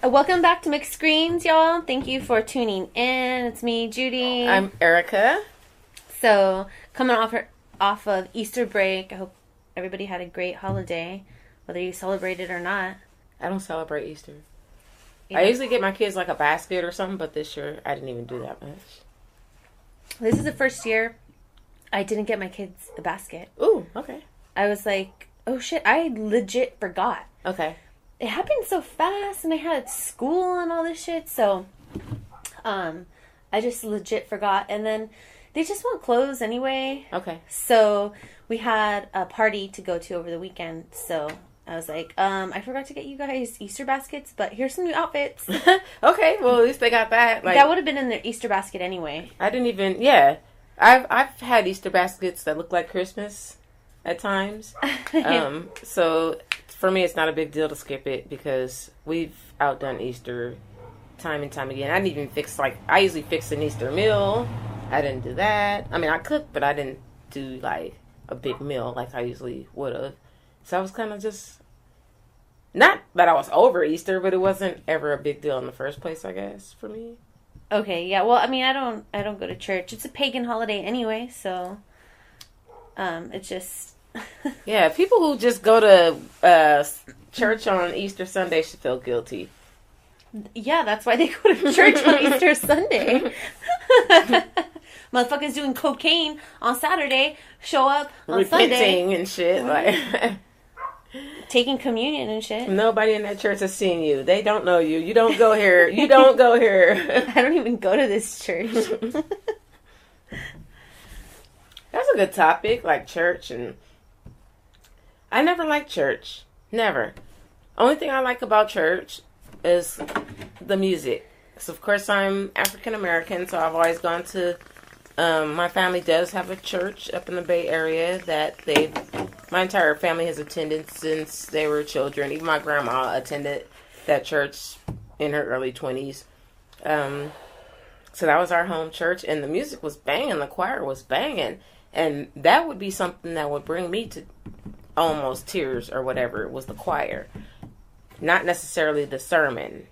Welcome back to Mixed Screens, y'all. Thank you for tuning in. It's me, Judy. I'm Erica. So, coming off of Easter break, I hope everybody had a great holiday, whether you celebrated or not. I don't celebrate Easter. Yeah. I usually get my kids like a basket or something, but this year I didn't even do that much. This is the first year I didn't get my kids a basket. Ooh, okay. I was like, oh shit, I legit forgot. Okay. It happened so fast, and I had school and all this shit, so I just legit forgot. And then they just want clothes anyway. Okay. So we had a party to go to over the weekend, so I was like, I forgot to get you guys Easter baskets, but here's some new outfits. Okay, well at least they got that. Like, that would have been in their Easter basket anyway. I didn't even, I've had Easter baskets that look like Christmas at times. So for me, it's not a big deal to skip it because we've outdone Easter time and time again. I didn't even I usually fix an Easter meal. I didn't do that. I mean, I cooked, but I didn't do like a big meal like I usually would have. So I was kind of just, not that I was over Easter, but it wasn't ever a big deal in the first place, I guess, for me. Okay, yeah. Well, I mean, I don't go to church. It's a pagan holiday anyway, so it's just Yeah, people who just go to church on Easter Sunday should feel guilty. Yeah, that's why they go to church on Easter Sunday. Motherfuckers doing cocaine on Saturday, show up on Repenting Sunday. and shit. Like, taking communion and shit. nobody in that church has seen you. They don't know you. You don't go here. You don't go here. I don't even go to this church. That's a good topic, like church. And I never liked church. Never. Only thing I like about church is the music. So, of course, I'm African American, so I've always gone to, my family does have a church up in the Bay Area that my entire family has attended since they were children. Even my grandma attended that church in her early 20s. So that was our home church, and the music was banging, the choir was banging, and that would be something that would bring me to almost tears or whatever. It was the choir. Not necessarily the sermon.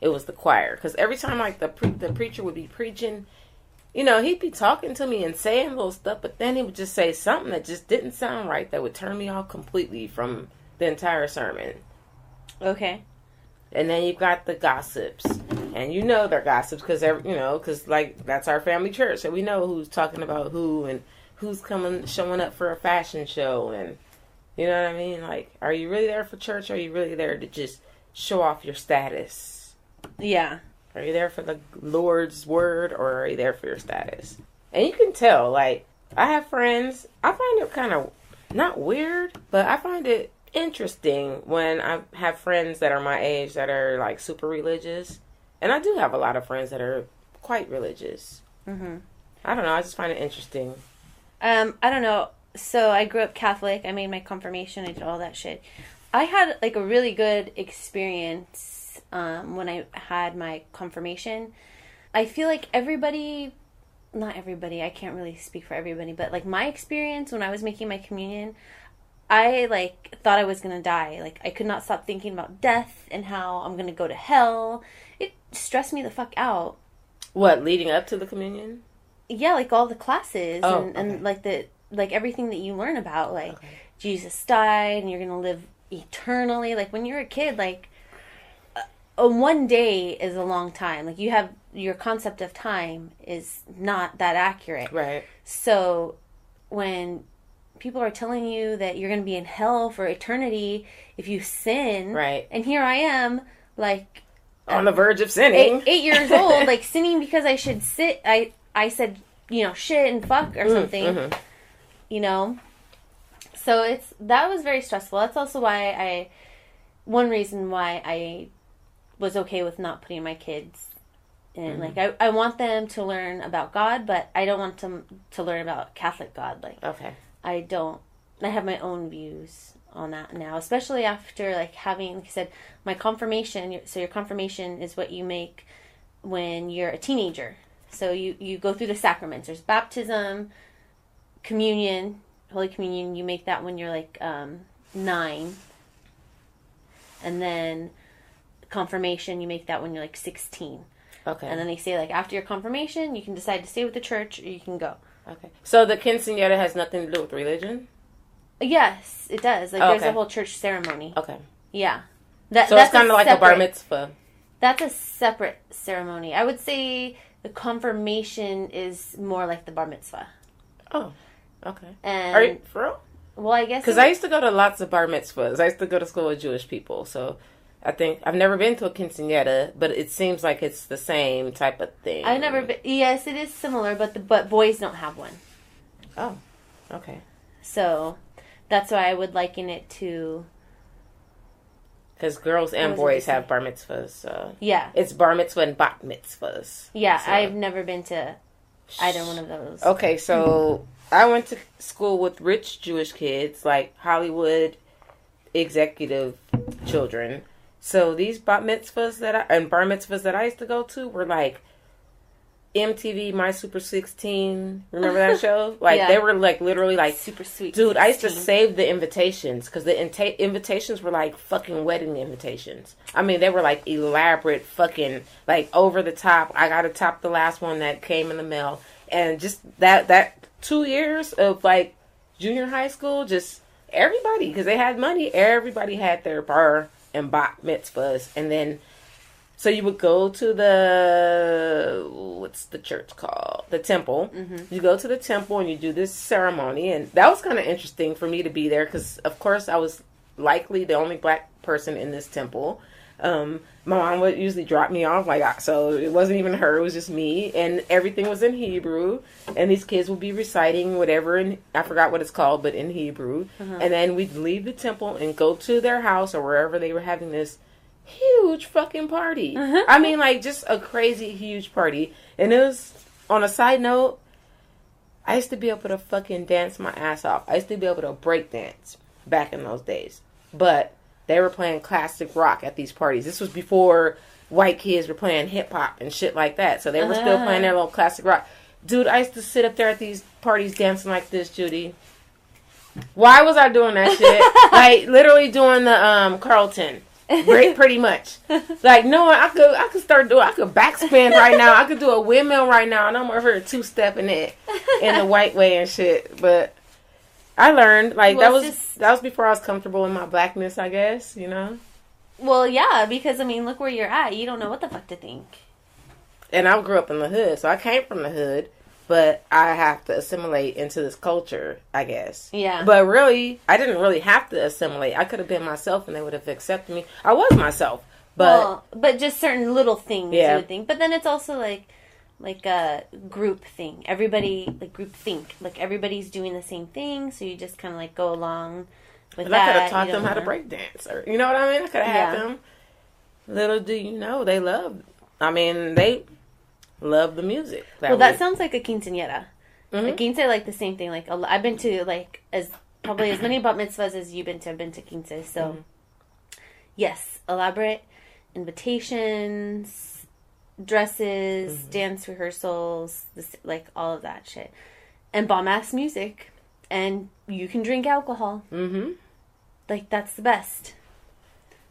It was the choir. Because every time like the preacher would be preaching, you know, he'd be talking to me and saying little stuff, but then he would just say something that just didn't sound right that would turn me off completely from the entire sermon. Okay. And then you've got the gossips. And you know they're gossips because like that's our family church. So we know who's talking about who and who's showing up for a fashion show. And you know what I mean? Like, are you really there for church? Or are you really there to just show off your status? Yeah. Are you there for the Lord's word, or are you there for your status? And you can tell, like, I have friends, I find it kind of, not weird, but I find it interesting when I have friends that are my age that are, like, super religious. And I do have a lot of friends that are quite religious. Mm-hmm. I don't know, I just find it interesting. I don't know. So I grew up Catholic. I made my confirmation. I did all that shit. I had, like, a really good experience when I had my confirmation. I feel like not everybody, I can't really speak for everybody, but like my experience when I was making my communion, I like thought I was going to die. Like I could not stop thinking about death and how I'm going to go to hell. It stressed me the fuck out. What, leading up to the communion? Yeah, like all the classes and okay. like everything that you learn about, like Jesus died and you're going to live eternally. Like when you're a kid, like one day is a long time. Like you have your concept of time is not that accurate. Right. So when people are telling you that you're going to be in hell for eternity if you sin. Right. And here I am, like on the verge of sinning. 8 years old, like sinning because I should sit. I said, you know, shit and fuck or something. Mm-hmm. You know. So that was very stressful. That's also why one reason why I was okay with not putting my kids in. Mm-hmm. Like, I want them to learn about God, but I don't want them to learn about Catholic God. Like, okay. I have my own views on that now, especially after, like, having, like I said, my confirmation. So your confirmation is what you make when you're a teenager. So you go through the sacraments. There's baptism, communion, Holy Communion. You make that when you're, like, 9. And then confirmation, you make that when you're like 16. Okay. And then they say, like, after your confirmation, you can decide to stay with the church or you can go. Okay. So the quinceañera has nothing to do with religion? Yes, it does. Like, there's a whole church ceremony. Okay. Yeah. So it's kind of like a bar mitzvah. That's a separate ceremony. I would say the confirmation is more like the bar mitzvah. Oh, okay. And are you for real? Well, I guess... Because I used to go to lots of bar mitzvahs. I used to go to school with Jewish people. So I think... I've never been to a quinceañera, but it seems like it's the same type of thing. I've never been... Yes, it is similar, but boys don't have one. Oh, okay. So that's why I would liken it to... Because girls and boys have bar mitzvahs. So yeah. It's bar mitzvah and bat mitzvahs. Yeah, so. I've never been to either one of those. Okay, so I went to school with rich Jewish kids, like Hollywood executive children. So these bat mitzvahs and bar mitzvahs that I used to go to were like MTV My Super 16. Remember that show? Like, yeah. They were like literally like super sweet. Dude, 16. I used to save the invitations because the invitations were like fucking wedding invitations. I mean, they were like elaborate, fucking like over the top. I got to top the last one that came in the mail, and just that 2 years of like junior high school, just everybody, because they had money. Everybody had their bar and bat mitzvahs, and then. So you would go to what's the church called? The temple. Mm-hmm. You go to the temple and you do this ceremony. And that was kind of interesting for me to be there because, of course, I was likely the only black person in this temple. My mom would usually drop me off. So it wasn't even her. It was just me. And everything was in Hebrew. And these kids would be reciting whatever. And I forgot what it's called, but in Hebrew. Uh-huh. And then we'd leave the temple and go to their house or wherever they were having this huge fucking party. Uh-huh. I mean, like, just a crazy huge party. And it was, on a side note, I used to be able to fucking dance my ass off. I used to be able to break dance back in those days. But they were playing classic rock at these parties. This was before white kids were playing hip hop and shit like that. So they were still playing their little classic rock. Dude, I used to sit up there at these parties dancing like this, Judy. Why was I doing that shit? Like, literally doing the Carlton. Great, pretty much. Like, no, I could backspin right now. I could do a windmill right now, and I'm over here two-stepping it in the white way and shit. But I learned, like, that was before I was comfortable in my blackness, I guess, you know? Well, yeah, because, I mean, look where you're at. You don't know what the fuck to think. And I grew up in the hood, so I came from the hood. But I have to assimilate into this culture, I guess. Yeah. But really, I didn't really have to assimilate. I could have been myself and they would have accepted me. I was myself. But just certain little things you would think. But then it's also like a group thing. Everybody, like, group think. Like, everybody's doing the same thing, so you just kind of, like, go along with that. I could have taught them how to break dance. Or, you know what I mean? I could have had them. Little do you know, they love the music. That sounds like a quinceañera. Mm-hmm. A quince, like, the same thing. Like, I've been to, like, probably as many bat mitzvahs as you've been to. I've been to quinces. So, yes, elaborate invitations, dresses, dance rehearsals, like, all of that shit. And bomb-ass music. And you can drink alcohol. Mm-hmm. Like, that's the best.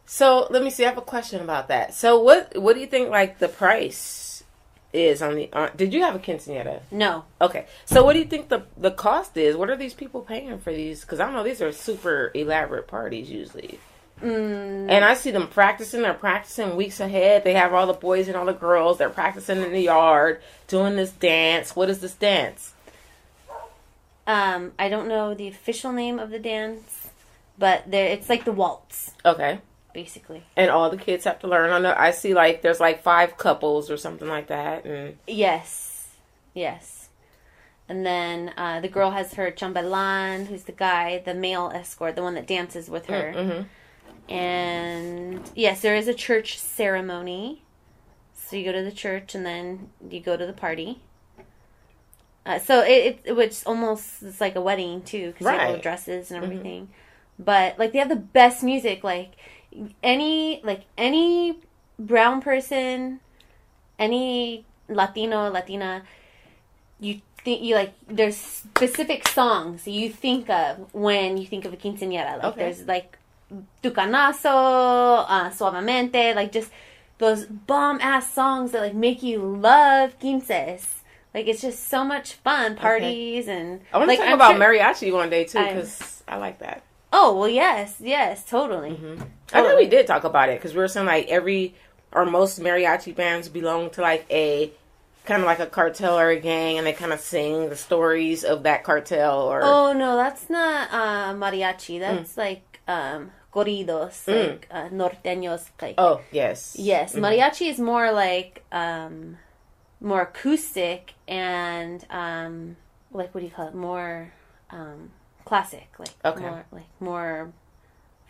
So, let me see. I have a question about that. So, what do you think, like, the price is on the... did you have a quinceañera? No. Okay. So what do you think the cost is? What are these people paying for these? Because I don't know, these are super elaborate parties usually. And I see them practicing. They're practicing weeks ahead. They have all the boys and all the girls. They're practicing in the yard, doing this dance. What is this dance? I don't know the official name of the dance, but it's like the waltz. Okay. Basically. And all the kids have to learn. I see, like, there's, like, 5 couples or something like that. And Yes. And then the girl has her chambelán, who's the guy, the male escort, the one that dances with her. Mm-hmm. And, yes, there is a church ceremony. So you go to the church, and then you go to the party. So it's like a wedding, too, because you have all the dresses and everything. Mm-hmm. But, like, they have the best music, like... Any brown person, any Latino, Latina, there's specific songs you think of when you think of a quinceañera. Like, there's, like, Tucanazo, Suavemente, like just those bomb-ass songs that like make you love quinces. Like, it's just so much fun. Parties and... I want to talk about mariachi one day, too, because I like that. Oh, well, yes, totally. Totally. I know we did talk about it, because we were saying, like, most mariachi bands belong to, like, a... kind of like a cartel or a gang, and they kind of sing the stories of that cartel, or... Oh, no, that's not mariachi. That's, like, corridos, like, norteños, like... Oh, yes. Yes, mariachi is more, like, more acoustic and like, what do you call it, more classic, like more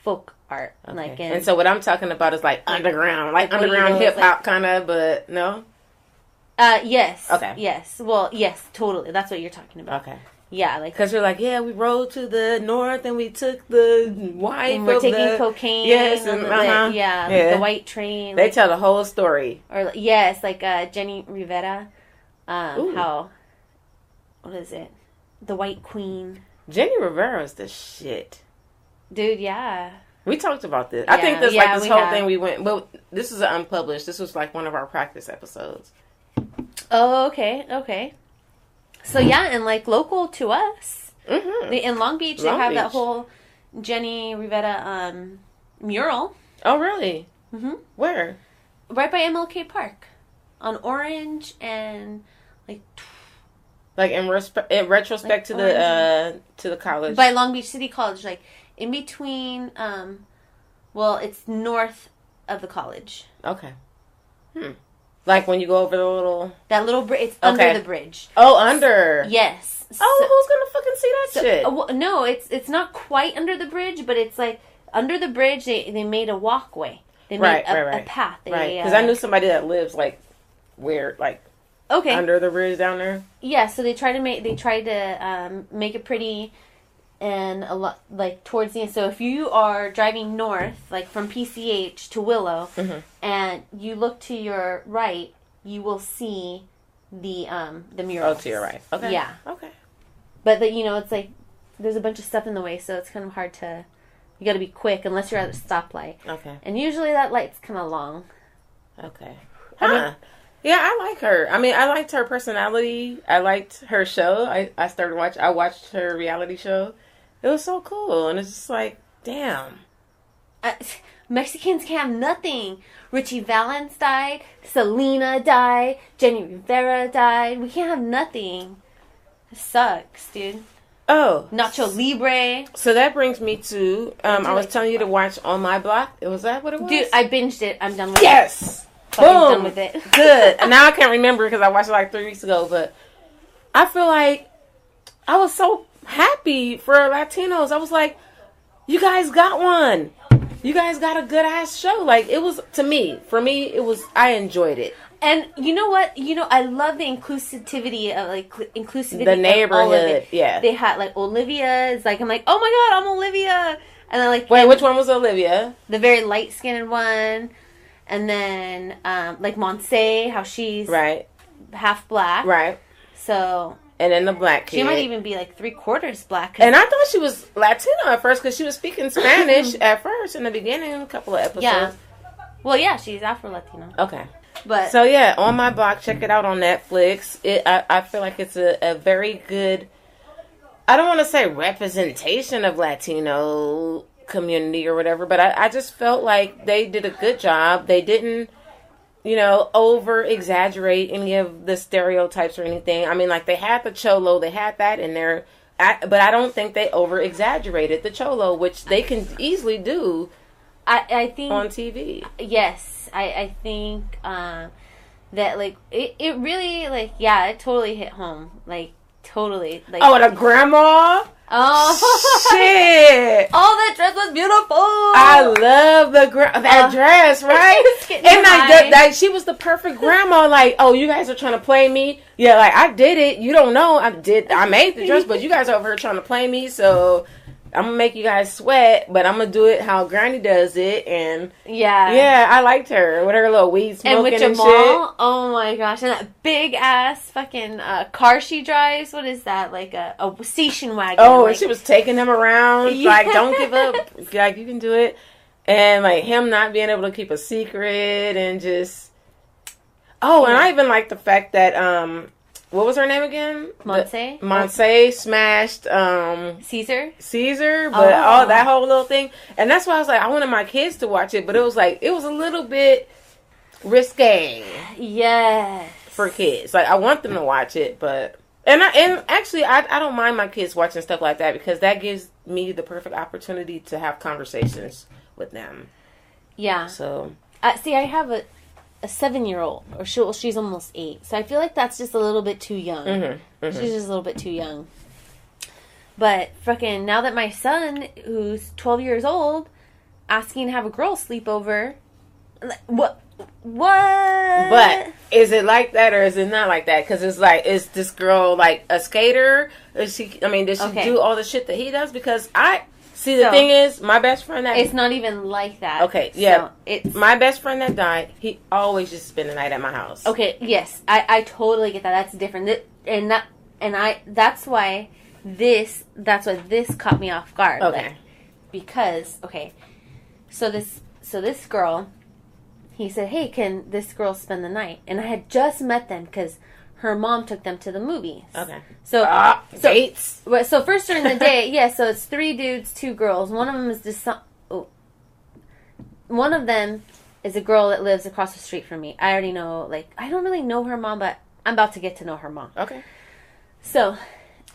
folk art. Okay. Like, and so what I'm talking about is like underground, like underground hip hop, like, kind of, but no. Yes. Okay. Yes. Well, yes, totally. That's what you're talking about. Okay. Yeah, like, because you're like, yeah, we rode to the north and we took the wife. And we're taking cocaine. Yes, and like the white train. They like, tell the whole story. Or yes, like Jenni Rivera. How? What is it? The White Queen. Jenni Rivera is the shit, dude. Yeah. We talked about this. Yeah, I think this this whole thing we went. Well, this is unpublished. This was like one of our practice episodes. Oh, okay. So yeah, and like local to us, in Long Beach, they have that whole Jenni Rivera mural. Oh, really? Mm-hmm. Where? Right by MLK Park, on Orange and like in retrospect to the college, by Long Beach City College, like in between. Well, it's north of the college. Okay. Like when you go over that little bridge, it's under the bridge. Oh, under. Yes. Oh, who's gonna fucking see that shit? Well, no, it's not quite under the bridge, but it's like under the bridge. They made a walkway. They made a path. Right. Because I knew somebody that lives like where under the bridge down there. Yeah. So they tried to make it pretty. And a lot, like, towards the end. So if you are driving north, like from PCH to Willow, and you look to your right, you will see the mural. Oh, to your right. Okay. Yeah. Okay. But it's like there's a bunch of stuff in the way, so it's kind of hard to. You got to be quick unless you're at a stoplight. Okay. And usually that light's kind of long. Okay. Huh. Yeah, I like her. I mean, I liked her personality. I liked her show. I watched her reality show. It was so cool, and it's just like, damn. Mexicans can't have nothing. Richie Valens died. Selena died. Jenni Rivera died. We can't have nothing. It sucks, dude. Oh. Nacho Libre. So that brings me to, I was telling you to watch On My Block. Was that what it was? Dude, I binged it. I'm done with it. Yes! Boom! Done with it. Good. And now I can't remember because I watched it like 3 weeks ago, but I feel like I was so happy for Latinos. I was like, you guys got one. You guys got a good ass show. Like, it was, for me, I enjoyed it. And you know what? I love the inclusivity of the neighborhood. Yeah. They had like Olivia. It's like, I'm like, oh my God, I'm Olivia. And then like, wait, which one was Olivia? The very light skinned one. And then like Monse, how she's half black. Right. So. And then the black kid. She might even be like 3/4 black. And I thought she was Latino at first because she was speaking Spanish at first in the beginning, a couple of episodes. Yeah. Well, yeah, she's Afro-Latino. Okay. But so, yeah, On My Block, check it out on Netflix. I feel like it's a very good, I don't want to say representation of Latino community or whatever, but I just felt like they did a good job. They didn't, over exaggerate any of the stereotypes or anything. I mean, like, they had the cholo, they had that in there, but I don't think they over exaggerated the cholo, which they can easily do. I think on TV. Yes, I think that like it really like it totally hit home, like totally like. Oh, and a grandma. Oh shit! Oh, that dress was beautiful. I love that dress, right? And like she was the perfect grandma. Like, oh, you guys are trying to play me. Yeah, like I did it. You don't know I made the dress, but you guys are over here trying to play me. So I'm gonna make you guys sweat, but I'm gonna do it how Granny does it, and yeah, I liked her with her little weed smoking and with and Jamal, shit. oh my gosh, and that big ass fucking car she drives. What is that? Like a station wagon. Oh, like, and she was taking him around, yeah. like, don't give up, like, you can do it, and like him not being able to keep a secret, and just and I even like the fact that what was her name again? Monse smashed Caesar, but that whole little thing. And that's why I was like, I wanted my kids to watch it, but it was a little bit risque. Yes. For kids. Like, I want them to watch it, but and actually I don't mind my kids watching stuff like that, because that gives me the perfect opportunity to have conversations with them. Yeah. So see, I have a 7-year-old, or she's almost 8. So I feel like that's just a little bit too young. She's just a little bit too young. But freaking now that my son, who's 12 years old, asking to have a girl sleepover, what? But is it like that, or is it not like that? Because it's like, is this girl like a skater? Does she do all the shit that he does? Because the thing is, my best friend it's not even like that. Okay, yeah. So it's my best friend that died. He always just spend the night at my house. Okay, yes, I totally get that. That's different, that's why this caught me off guard. Okay, like, because so this girl, he said, hey, can this girl spend the night? And I had just met them because her mom took them to the movies. Okay. So dates. So first during the day, so it's 3 dudes, 2 girls. One of them is one of them is a girl that lives across the street from me. I already know, like, I don't really know her mom, but I'm about to get to know her mom. Okay. So,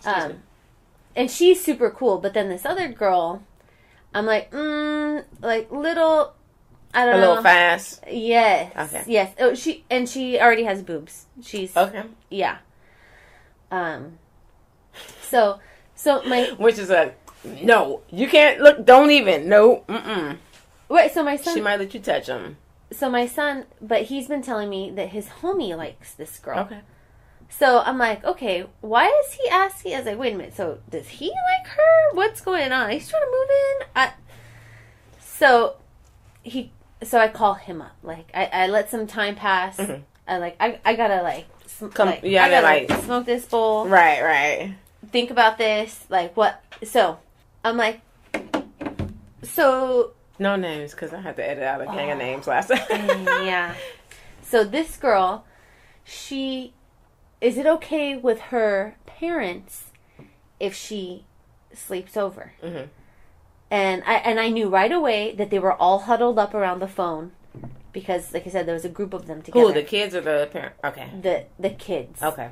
and she's super cool. But then this other girl, I'm like, like little. I don't know. A little fast. Yes. Okay. Yes. Oh, she already has boobs. She's okay. Yeah. So my which is no, you can't look. Don't even no. Wait. So my son. She might let you touch him. So my son, but he's been telling me that his homie likes this girl. Okay. So I'm like, okay, why is he asking? I was like, wait a minute. So does he like her? What's going on? He's trying to move in. So I call him up. Like, I let some time pass. Mm-hmm. I gotta, like, smoke this bowl. Right. Think about this. Like, what? So, I'm like, no names, because I had to edit out a gang of names last time. Yeah. So, this girl, is it okay with her parents if she sleeps over? Mm-hmm. And I knew right away that they were all huddled up around the phone because, like I said, there was a group of them together. Who, the kids or the parents? Okay. The kids. Okay.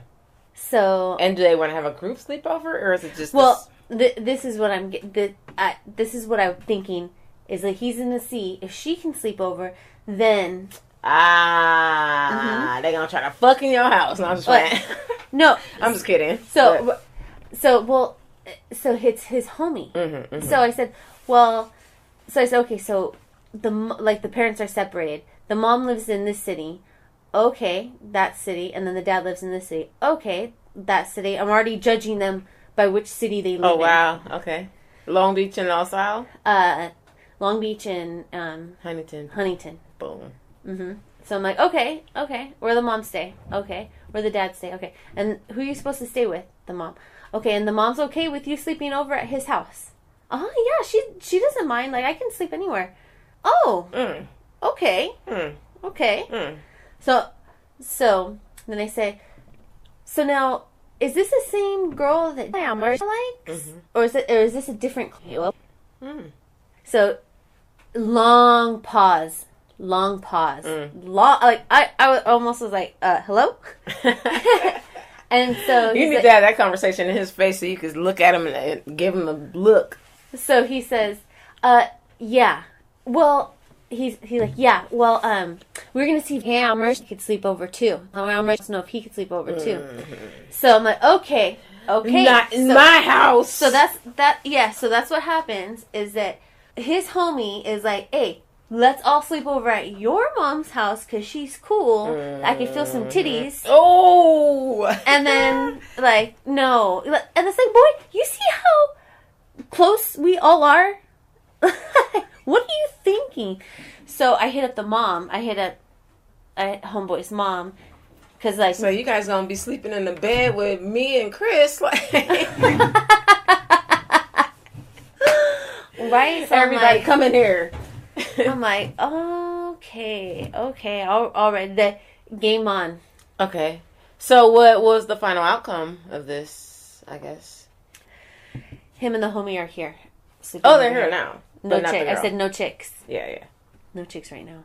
So. And do they want to have a group sleepover, or is it just? Well, this is what this is what I'm thinking is that he's gonna see if she can sleep over, then. They're gonna try to fuck in your house. No, I'm just playing. No, I'm just kidding. So it's his homie. Mm-hmm. So I said, okay, so the parents are separated. The mom lives in this city. Okay, that city. And then the dad lives in this city. Okay, that city. I'm already judging them by which city they live in. Oh, wow. Okay. Long Beach and LaSalle? Long Beach and Huntington. Boom. Mm-hmm. So I'm like, okay. Where the mom stay? Okay. Where the dad stay? Okay. And who are you supposed to stay with? The mom. Okay, and the mom's okay with you sleeping over at his house? Yeah, she doesn't mind. Like, I can sleep anywhere. Oh. Okay. Okay. So then I say, so now, is this the same girl that Amber likes? Mm-hmm. Or is this a different girl? So, long pause. Like, I almost was like, hello? And so you need to have that conversation in his face so you could look at him and give him a look. So he says, yeah. Well, he's like, yeah. Well, we're gonna see if Hammer could sleep over too. I want to know if he could sleep over too. Mm-hmm. So I'm like, okay. Not in my house. So that's that. Yeah. So that's what happens is that his homie is like, hey, let's all sleep over at your mom's house because she's cool. I can feel some titties. Oh! And then, like, no. And it's like, boy, you see how close we all are. What are you thinking? So I hit up the mom. I hit up homeboy's mom. Cause like, so you guys gonna be sleeping in the bed with me and Chris, like, right? So everybody come in here. I'm like, okay, all right, the game on. Okay, so what was the final outcome of this? I guess him and the homie are here. Oh, they're here now. No chicks. I said no chicks. Yeah. No chicks right now.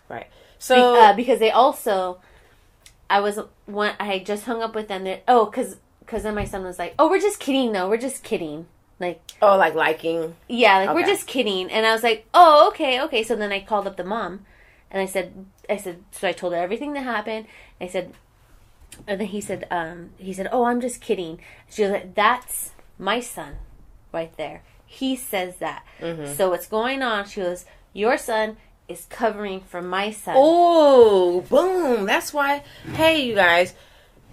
Right. So because they also, I had just hung up with them. Because then my son was like, "Oh, we're just kidding, though. We're just kidding." Like, oh, like liking. Yeah, like, okay. We're just kidding. And I was like, "Oh, okay." So then I called up the mom, and I said, so I told her everything that happened. I said, and then he said, "Oh, I'm just kidding." She was like, "That's my son, right there. He says that." Mm-hmm. So what's going on? She goes, "Your son is covering for my son." Oh, boom. That's why, hey, you guys,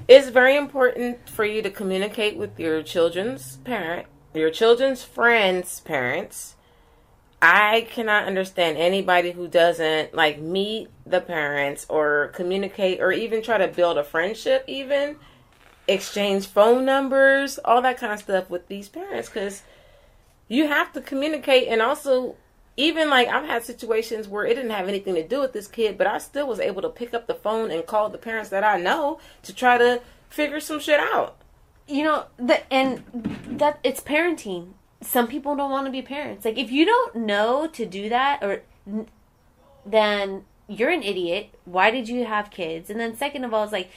it's very important for you to communicate with your children's parent, your children's friends' parents. I cannot understand anybody who doesn't, like, meet the parents or communicate or even try to build a friendship, even exchange phone numbers, all that kind of stuff with these parents, because you have to communicate. And also, even like, I've had situations where it didn't have anything to do with this kid, but I still was able to pick up the phone and call the parents that I know to try to figure some shit out. You know, that it's parenting. Some people don't want to be parents. Like, if you don't know to do that, then you're an idiot. Why did you have kids? And then second of all, it's like,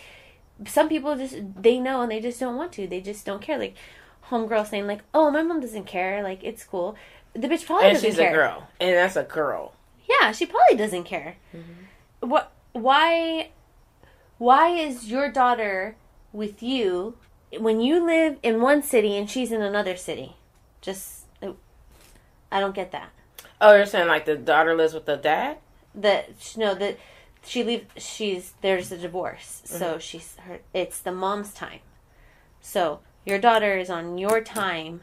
some people they know and they just don't want to. They just don't care. Like, homegirl saying like, "Oh, my mom doesn't care. Like, it's cool." The bitch probably doesn't care. And she's a girl. And that's a girl. Yeah, she probably doesn't care. Mm-hmm. Why is your daughter with you when you live in one city and she's in another city? I don't get that. Oh, you're saying like the daughter lives with the dad? There's a divorce. Mm-hmm. So it's the mom's time. So your daughter is on your time,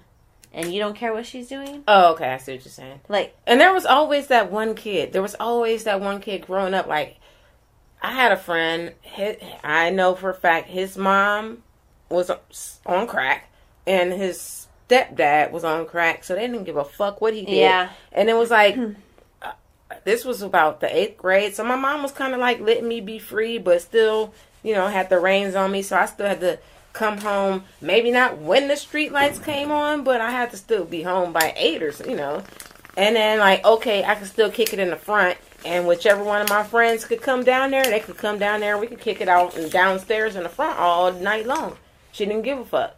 and you don't care what she's doing? Oh, okay. I see what you're saying. Like, and there was always that one kid. Growing up. Like, I had a friend. I know for a fact his mom was on crack, and his stepdad was on crack. So they didn't give a fuck what he did. Yeah. And it was like, this was about the 8th grade. So my mom was kind of like letting me be free, but still, had the reins on me. So I still had to come home, maybe not when the street lights came on, but I had to still be home by 8 or so, And then, like, okay, I could still kick it in the front, and whichever one of my friends could come down there, they could come down there, and we could kick it out and downstairs in the front all night long. She didn't give a fuck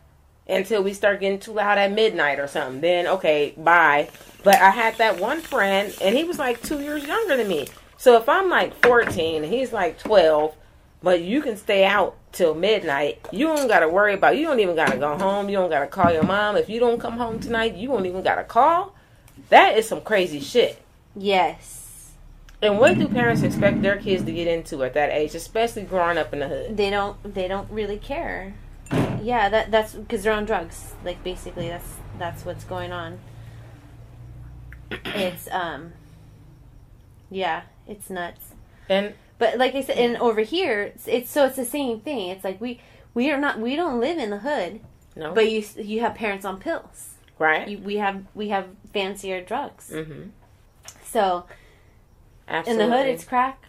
until we start getting too loud at midnight or something. Then, okay, bye. But I had that one friend, and he was like 2 years younger than me. So if I'm like 14 and he's like 12, but you can stay out till midnight. You don't got to worry about, you don't even got to go home. You don't got to call your mom. If you don't come home tonight, you don't even got to call. That is some crazy shit. Yes. And what do parents expect their kids to get into at that age, especially growing up in the hood? They don't really care. Yeah, that's because they're on drugs. Like, basically, that's what's going on. It's, yeah, it's nuts. But like I said, and over here, it's the same thing. It's like we don't live in the hood. No. But you have parents on pills. Right. We have fancier drugs. Mm-hmm. So, absolutely. In the hood, it's crack.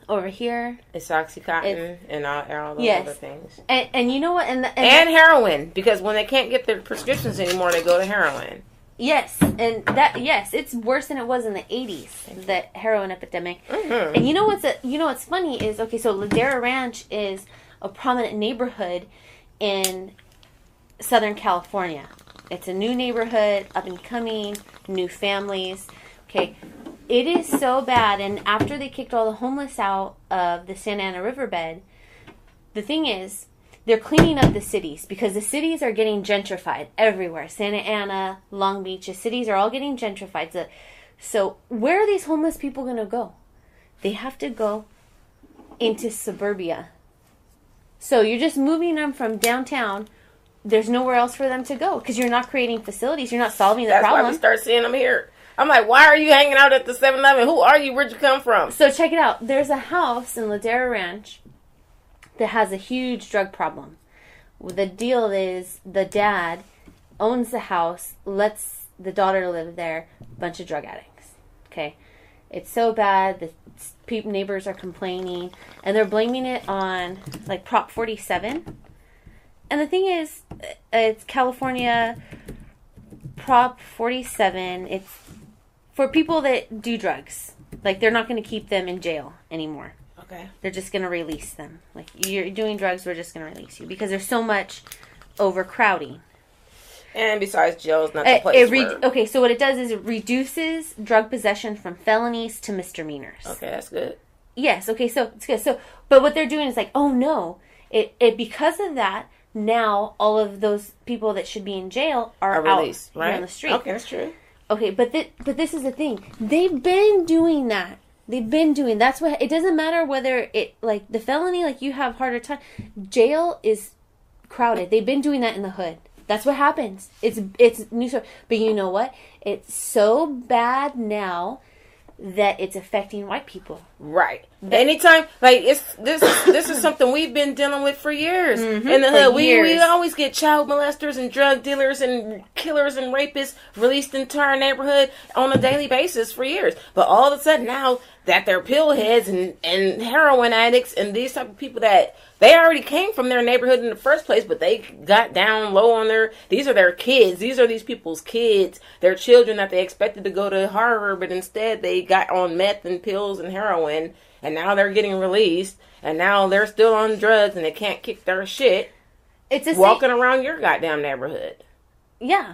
Over here, it's Oxycontin and all those other things. And you know what? And heroin, because when they can't get their prescriptions anymore, they go to heroin. Yes, and it's worse than it was in the 80s, the heroin epidemic. Mm-hmm. And you know what's funny is, okay, so Ladera Ranch is a prominent neighborhood in Southern California. It's a new neighborhood, up and coming, new families. Okay, it is so bad, and after they kicked all the homeless out of the Santa Ana riverbed, the thing is, they're cleaning up the cities because the cities are getting gentrified everywhere. Santa Ana, Long Beach, the cities are all getting gentrified. So where are these homeless people going to go? They have to go into suburbia. So you're just moving them from downtown there's nowhere else for them to go because you're not creating facilities. You're not solving the problem. That's why we start seeing them here. I'm like, why are you hanging out at the 7-Eleven? Who are you? Where'd you come from? So check it out. There's a house in Ladera Ranch that has a huge drug problem. The deal is the dad owns the house, lets the daughter live there, bunch of drug addicts. Okay? It's so bad, the neighbors are complaining, and they're blaming it on, like, Prop 47. And the thing is, it's California Prop 47. It's for people that do drugs. Like, they're not going to keep them in jail anymore. Okay. They're just going to release them. Like, you're doing drugs, we're just going to release you. Because there's so much overcrowding. And besides, jail's not the place Okay, so what it does is it reduces drug possession from felonies to misdemeanors. Okay, that's good. Yes, okay, so it's good. So, but what they're doing is like, oh no, it because of that, now all of those people that should be in jail are released, out right? on the street. Okay, that's true. Okay, but this is the thing. They've been doing that. That's what, it doesn't matter whether it, like, the felony, like, you have harder time. Jail is crowded. They've been doing that in the hood. That's what happens. It's new story. But you know what? It's so bad now that it's affecting white people. Right. Anytime, like, this is something we've been dealing with for years. In the hood, we always get child molesters and drug dealers and killers and rapists released into our neighborhood on a daily basis for years. But all of a sudden now that they're pill heads and heroin addicts and these type of people that they already came from their neighborhood in the first place, but they got down low on these are their kids. These are these people's kids. Their children that they expected to go to Harvard, but instead they got on meth and pills and heroin, and now they're getting released, and now they're still on drugs, and they can't kick their shit. It's walking around your goddamn neighborhood. Yeah.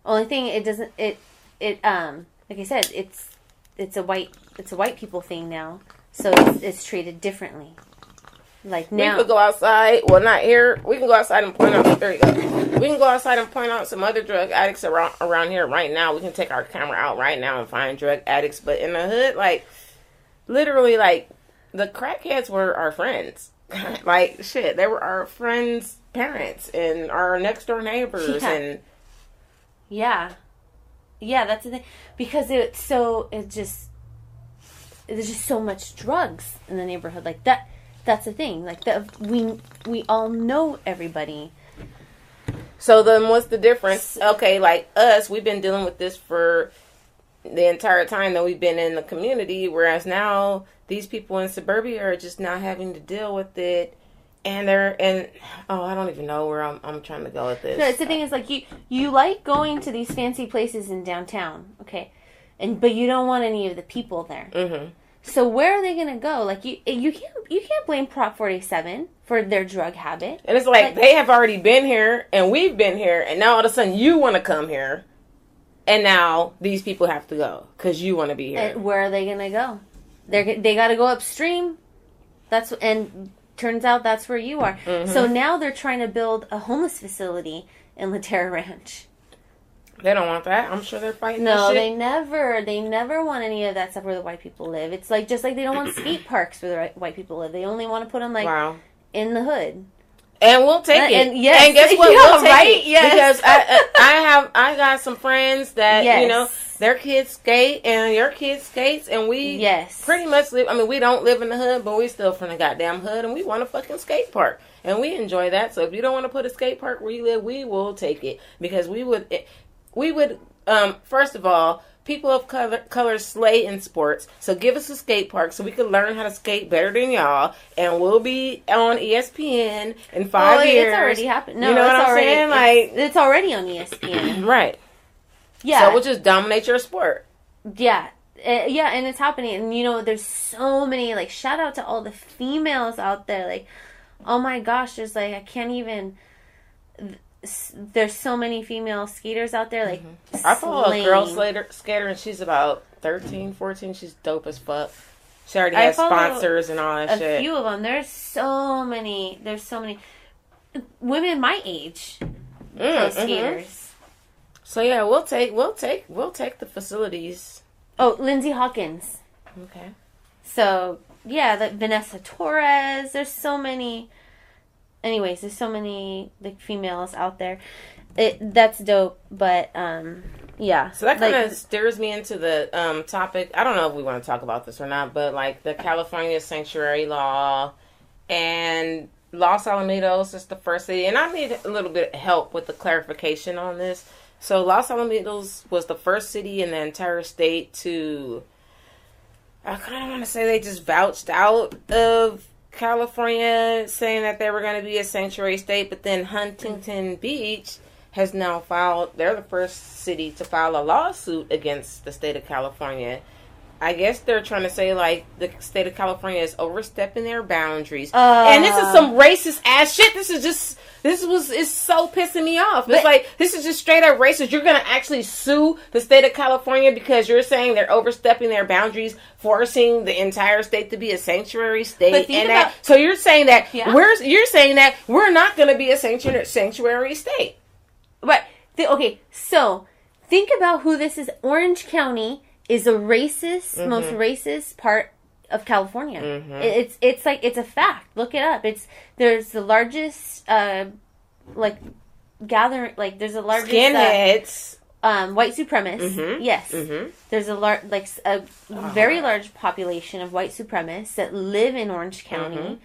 Only thing it doesn't, like I said, it's a white people thing now, so it's treated differently. Like now, we could go outside. Well, not here. We can go outside and point out. There you go. We can go outside and point out some other drug addicts around here right now. We can take our camera out right now and find drug addicts. But in the hood, like, literally, like, the crackheads were our friends. Like, shit, they were our friends' parents and our next door neighbors. Yeah, that's the thing. Because there's just so much drugs in the neighborhood. Like that. That's the thing. Like, we all know everybody. So then what's the difference? Okay, like us, we've been dealing with this for the entire time that we've been in the community, whereas now these people in suburbia are just not having to deal with it. And I don't even know where I'm trying to go with this. No, it's the thing is, like, you like going to these fancy places in downtown, okay? But you don't want any of the people there. Mm-hmm. So where are they going to go? Like, you can't blame Prop 47 for their drug habit. And it's like they have already been here, and we've been here, and now all of a sudden you want to come here, and now these people have to go because you want to be here. And where are they going to go? They got to go upstream. And turns out that's where you are. Mm-hmm. So now they're trying to build a homeless facility in Ladera Ranch. They don't want that. I'm sure they're fighting. No, shit. they never want any of that stuff where the white people live. It's like just like they don't want skate parks where the white people live. They only want to put them in the hood. And we'll take it. And yes, and guess what? We'll take it. Yes. Because I got some friends that yes. their kids skate and your kids skates, and we pretty much live. I mean, we don't live in the hood, but we still from the goddamn hood, and we want a fucking skate park, and we enjoy that. So if you don't want to put a skate park where you live, we will take it because we would, first of all, people of color slay in sports. So give us a skate park so we can learn how to skate better than y'all. And we'll be on ESPN in 5 years. It's already happened. No, you know what I'm saying? Like, it's already on ESPN. Right. Yeah. So we'll just dominate your sport. Yeah. And it's happening. And, there's so many, like, shout out to all the females out there. Like, oh my gosh, there's, like, I can't even... There's so many female skaters out there, like, I follow a girl skater, and she's about 13, 14. She's dope as fuck. She already has sponsors and all that shit. A few of them. There's so many women my age pro skaters. So yeah, we'll take the facilities. Oh, Lindsay Hawkins. Okay. So yeah, Vanessa Torres. There's so many. anyways, there's so many like females out there. That's dope, but yeah. So that kind of steers me into the topic. I don't know if we want to talk about this or not, but like the California sanctuary law and Los Alamitos is the first city, and I need a little bit of help with the clarification on this. So Los Alamitos was the first city in the entire state to, I kind of want to say they just vouched out of California, saying that they were going to be a sanctuary state, but then Huntington Beach has now filed, they're the first city to file a lawsuit against the state of California. I guess they're trying to say, like, the state of California is overstepping their boundaries. And this is some racist ass shit. It's so pissing me off. It's like, this is just straight up racist. You're going to actually sue the state of California because you're saying they're overstepping their boundaries, forcing the entire state to be a sanctuary state. So you're saying that we're not going to be a sanctuary state. But, okay, so think about who this is. Orange County is a racist, most racist part of California. It's like, it's a fact. Look it up. There's the largest, gathering, like, there's the largest... Skinheads. White supremacists. Yes. There's a very large population of white supremacists that live in Orange County.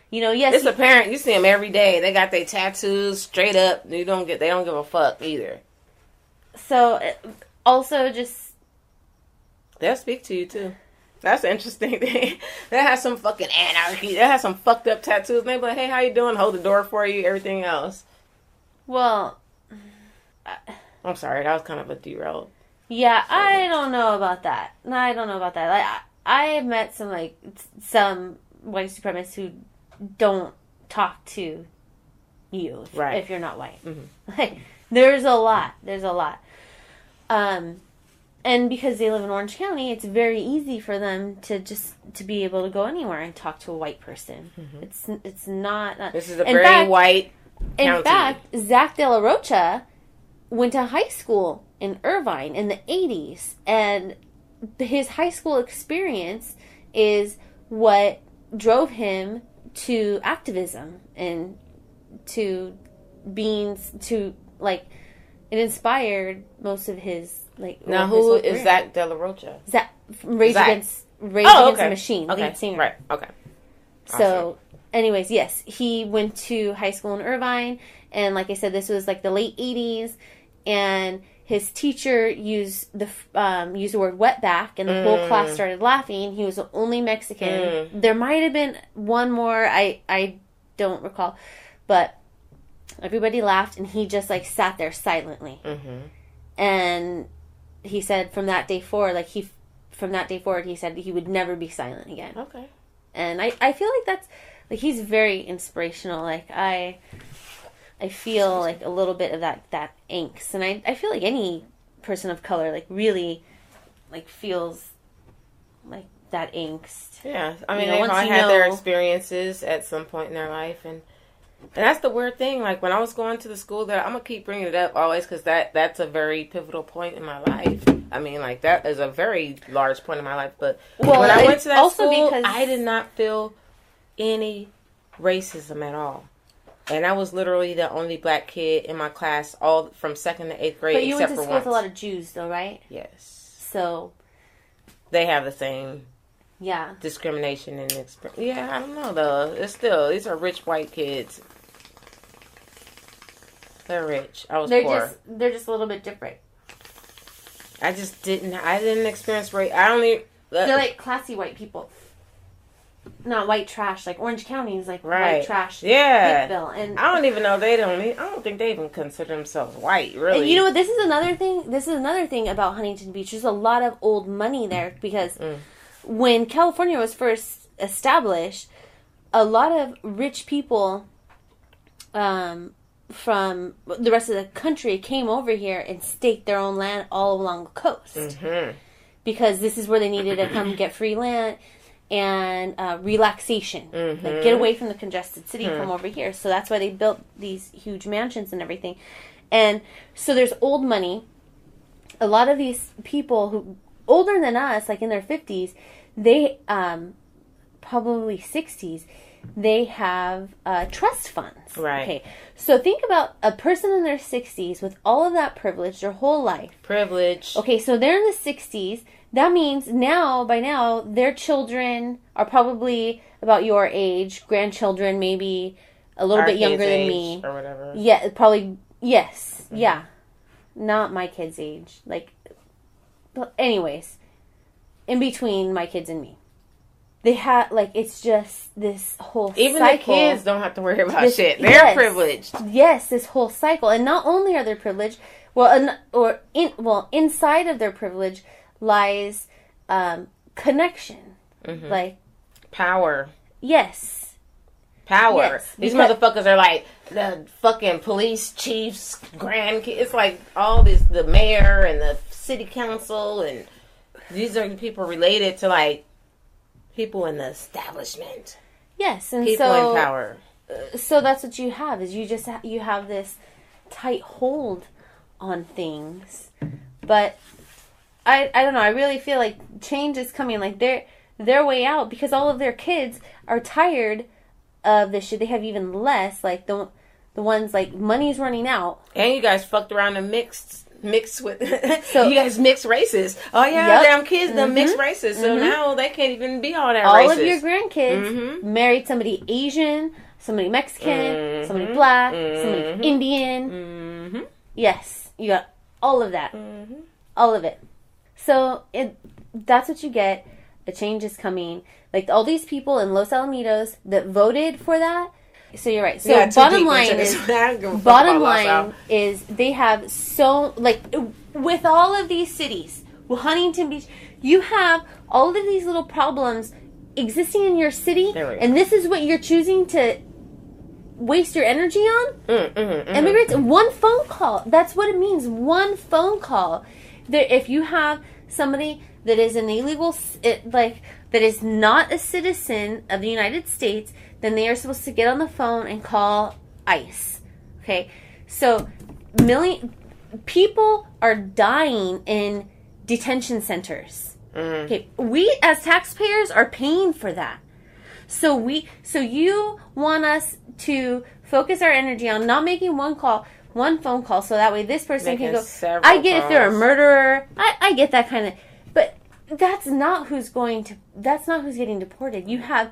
You know, yes. It's apparent. You see them every day. They got their tattoos straight up. They don't give a fuck either. So, also just... They'll speak to you, too. That's an interesting thing. They have some fucking anarchy. They have some fucked up tattoos. They be like, hey, how you doing? Hold the door for you. Everything else. Well... I'm sorry. That was kind of a derail. Yeah, I don't know about that. Like, I have met some white supremacists who don't talk to you if you're not white. Like, there's a lot. And because they live in Orange County, it's very easy for them to be able to go anywhere and talk to a white person. It's not... This is a very white county. In fact, Zach De La Rocha went to high school in Irvine in the 80s. And his high school experience is what drove him to activism and it inspired most of his... Now, who is Zach De La Rocha? Rage Against the Machine, lead singer. Right, okay. So, anyways, yes, he went to high school in Irvine, and like I said, this was like the late 80s, and his teacher used the word wetback, and the whole class started laughing. He was the only Mexican. There might have been one more, I don't recall, but everybody laughed, and he just like sat there silently. And he said from that day forward, he said he would never be silent again. Okay. And I feel like that's, like, he's very inspirational. Like, I feel like a little bit of that angst. And I feel like any person of color, like, really, like, feels like that angst. Yeah. I mean, they've all had their experiences at some point in their life, and that's the weird thing. Like, when I was going to the school there, I'm going to keep bringing it up always because that's a very pivotal point in my life. I mean, like, that is a very large point in my life. But when I went to that school, I did not feel any racism at all. And I was literally the only black kid in my class, all from 2nd to 8th grade. But you went to school with a lot of Jews, though, right? Yes. So they have the same discrimination and experience. Yeah, I don't know, though. It's still, these are rich white kids. They're rich. I was poor. They're just a little bit different. I didn't experience race. They're like classy white people. Not white trash. Like Orange County is like white trash. Yeah. Hickville. And I don't even know I don't think they even consider themselves white, really. And you know what? This is another thing about Huntington Beach. There's a lot of old money there because when California was first established, a lot of rich people from the rest of the country came over here and staked their own land all along the coast. Because this is where they needed to come get free land and relaxation. Like, get away from the congested city, come over here. So that's why they built these huge mansions and everything. And so there's old money. A lot of these people who, older than us, like in their 50s, they, probably 60s, they have trust funds. Right. Okay. So think about a person in their 60s with all of that privilege their whole life. Privilege. Okay, so they're in the 60s. That means by now, their children are probably about your age, grandchildren maybe a little bit younger than me. Or whatever. Yeah, probably, yes. Mm-hmm. Yeah. Not my kid's age. Like, but anyways, in between my kids and me. They have, like, it's just this whole Even cycle. the kids don't have to worry about shit. They're privileged. Yes, this whole cycle. And not only are they privileged, inside of their privilege lies connection. Mm-hmm. Like, power. Yes. Power. Yes, These motherfuckers are like the fucking police chief's grandkids. It's like all this, the mayor and the city council, and these are people related to, like, people in the establishment. Yes, and people in power. So that's what you have, is you have this tight hold on things. But I don't know, I really feel like change is coming, like their way out, because all of their kids are tired of this shit. They have even less, like the ones, like, money's running out. And you guys fucked around and mixed with so you guys mixed races. Oh yeah, yep. Damn kids, them mixed races. So now they can't even be all that racist. All of your grandkids married somebody Asian, somebody Mexican, somebody black, somebody Indian. Yes, you got all of that, all of it. So that's what you get. The change is coming. Like, all these people in Los Alamitos that voted for that. So you're right. So bottom line is they have so, like, with all of these cities, Huntington Beach, you have all of these little problems existing in your city, and this is what you're choosing to waste your energy on? Immigrants, one phone call. That's what it means. One phone call. If you have somebody that is an illegal, that is not a citizen of the United States, then they are supposed to get on the phone and call ICE. Okay? So, people are dying in detention centers. Okay? We, as taxpayers, are paying for that. So you want us to focus our energy on not making one phone call, so that way this person can go. I get calls. If they're a murderer. I get that kind of, but that's not who's getting deported. You have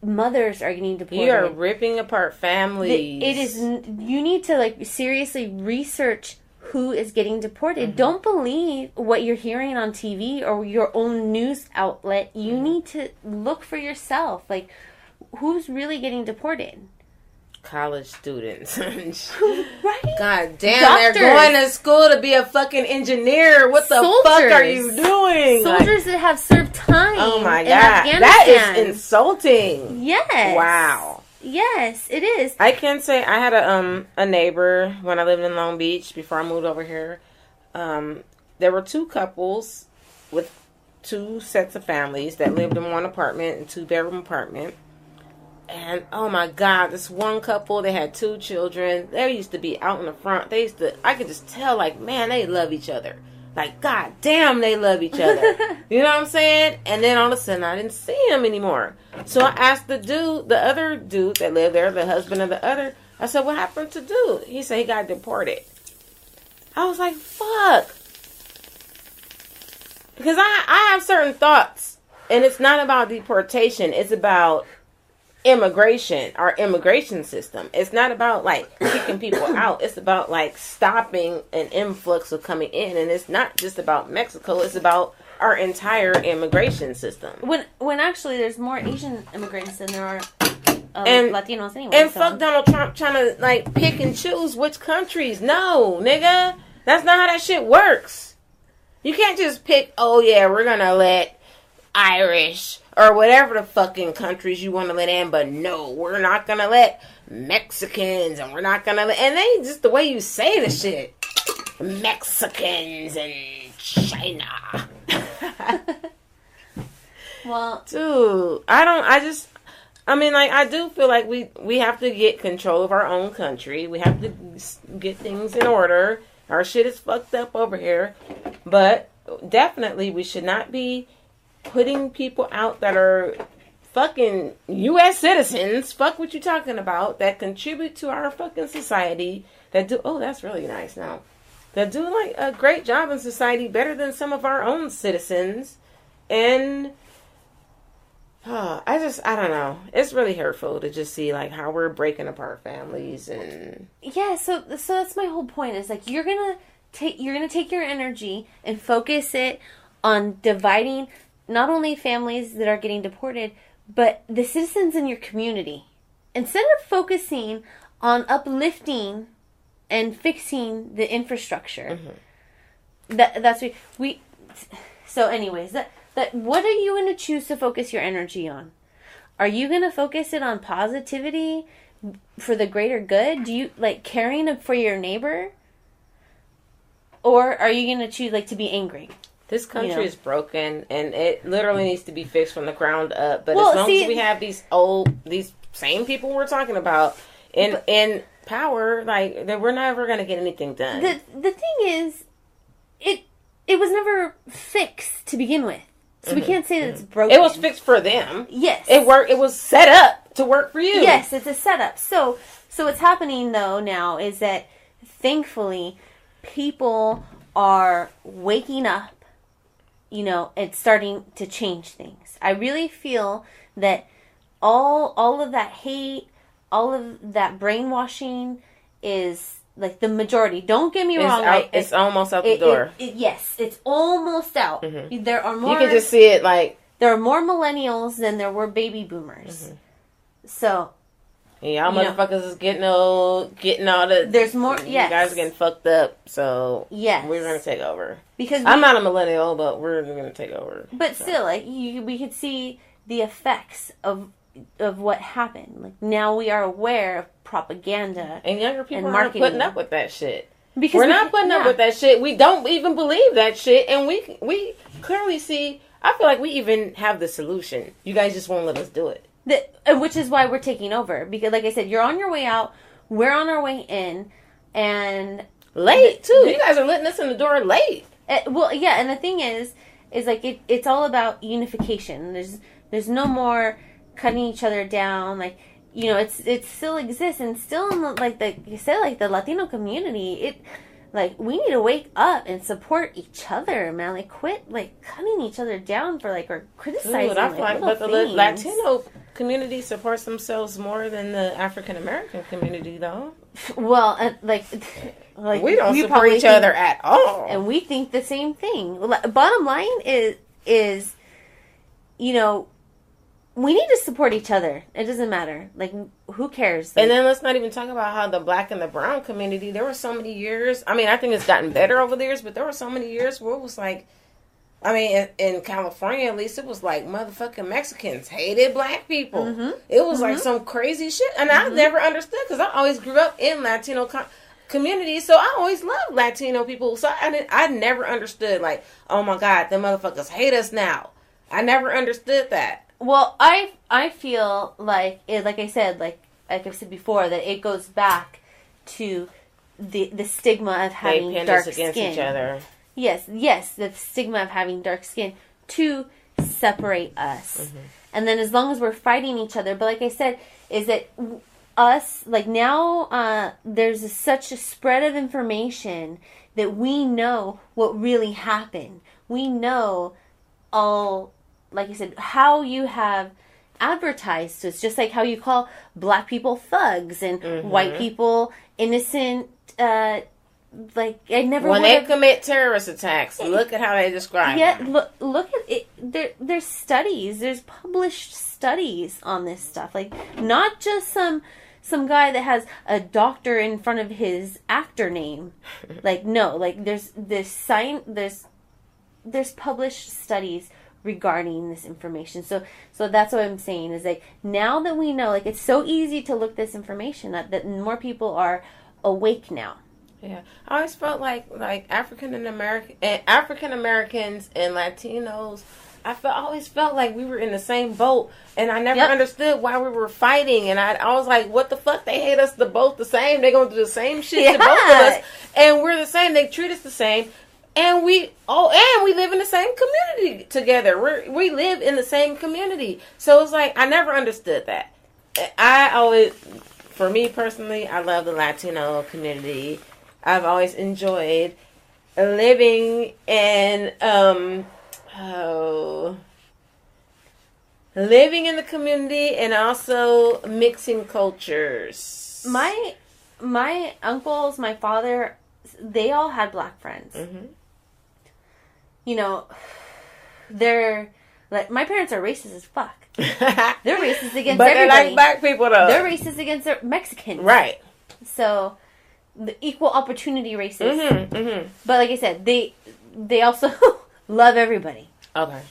mothers are getting deported. You are ripping apart families. You need to, like, seriously research who is getting deported. Don't believe what you're hearing on TV or your own news outlet. You need to look for yourself. Like, who's really getting deported? College students. Right? God damn, doctors. They're going to school to be a fucking engineer. What the fuck are you doing? Soldiers that have served time. Oh my God. That is insulting. Yes. Wow. Yes, it is. I can say I had a neighbor when I lived in Long Beach before I moved over here. There were two couples with two sets of families that lived in one apartment, a 2-bedroom apartment. And, oh my God, this one couple, they had 2 children. They used to be out in the front. I could just tell, like, man, they love each other. Like, God damn, they love each other. You know what I'm saying? And then all of a sudden, I didn't see him anymore. So I asked the other dude that lived there, the husband of the other, I said, what happened to dude? He said he got deported. I was like, fuck. Because I have certain thoughts. And it's not about deportation. It's about immigration, our immigration system. It's not about, like, kicking people out. It's about, like, stopping an influx of coming in. And it's not just about Mexico. It's about our entire immigration system. When actually there's more Asian immigrants than there are Latinos anyway. And fuck Donald Trump trying to, like, pick and choose which countries. No, nigga. That's not how that shit works. You can't just pick, oh yeah, we're gonna let Irish or whatever the fucking countries you want to let in, but no, we're not gonna let Mexicans, and we're not gonna let, and they just the way you say the shit, Mexicans and China. Well, dude, I do feel like we have to get control of our own country. We have to get things in order. Our shit is fucked up over here, but definitely we should not be putting people out that are fucking U.S. citizens, fuck what you talking about, that contribute to our fucking society, that do, oh, that's really nice now, that do like a great job in society, better than some of our own citizens. And I don't know. It's really hurtful to just see like how we're breaking apart families. And yeah, so that's my whole point, is like you're gonna take your energy and focus it on dividing not only families that are getting deported, but the citizens in your community, instead of focusing on uplifting and fixing the infrastructure. That's we. So, anyways, that what are you going to choose to focus your energy on? Are you going to focus it on positivity for the greater good? Do you like caring for your neighbor? Or are you going to choose to be angry? This country is broken, and it literally needs to be fixed from the ground up. But as long as we have these same people we're talking about in power, then we're never going to get anything done. The thing is, it was never fixed to begin with. So we can't say that it's broken. It was fixed for them. Yes. It worked. It was set up to work for you. Yes, it's a setup. So what's happening, though, now is that, thankfully, people are waking up, and starting to change things. I really feel that all of that hate, all of that brainwashing is the majority. Don't get me wrong. It's almost out the door. Yes, it's almost out. Mm-hmm. There are more. You can just see it there are more millennials than there were baby boomers. Mm-hmm. So. Y'all motherfuckers is getting all the. There's more. Yes. You guys are getting fucked up. So. Yes. We're gonna take over. Because I'm not a millennial, but we're gonna take over. But still, we could see the effects of what happened. Now we are aware of propaganda, and younger people aren't putting up with that shit. Because we're not putting up with that shit. We don't even believe that shit, and we clearly see. I feel like we even have the solution. You guys just won't let us do it. Which is why we're taking over. Because, like I said, you're on your way out. We're on our way in, and late too. You guys are letting us in the door late. Well, yeah, and the thing is it's all about unification. There's no more cutting each other down. It still exists, and still in the Latino community, we need to wake up and support each other, man. Quit cutting each other down for or criticizing. Dude, I feel but the Latino community supports themselves more than the African American community, though. Well, we don't support each other at all, and we think the same thing. Bottom line is we need to support each other. It doesn't matter. Who cares? And then let's not even talk about how the black and the brown community, there were so many years. I mean, I think it's gotten better over the years, but there were so many years where it was in California, at least, it was motherfucking Mexicans hated black people. Mm-hmm. It was some crazy shit. And I never understood, because I always grew up in Latino community, so I always loved Latino people. So I never understood, oh my God, the motherfuckers hate us now. I never understood that. Well, I feel like I said before, that it goes back to the stigma of having dark skin. Against each other. Yes, the stigma of having dark skin to separate us. Mm-hmm. And then as long as we're fighting each other, but like I said, is that us, now there's such a spread of information that we know what really happened. We know all, like I said, how you have advertised to us, just like how you call black people thugs and white people innocent. I never. When they commit terrorist attacks, look at how they describe. Yeah, look at it. There's studies. There's published studies on this stuff. Not just some guy that has a doctor in front of his actor name. No. There's published studies regarding this information. So that's what I'm saying is now that we know, it's so easy to look this information up, that more people are awake now. Yeah, I always felt like African Americans and Latinos. I always felt like we were in the same boat, and I never understood why we were fighting. And I was like, "What the fuck? They hate us both the same. They're gonna do the same shit to both of us, and we're the same. They treat us the same." And we live in the same community together. We live in the same community. So it's like, I never understood that. For me personally, I love the Latino community. I've always enjoyed living in, living in the community and also mixing cultures. My uncles, my father, they all had black friends. Mm-hmm. You know, they're like, my parents are racist as fuck. They're racist against but everybody. They like black people though. They're racist against their Mexicans. Right. So, the equal opportunity racist. Mm-hmm, mm-hmm. But like I said, they also love everybody. Okay.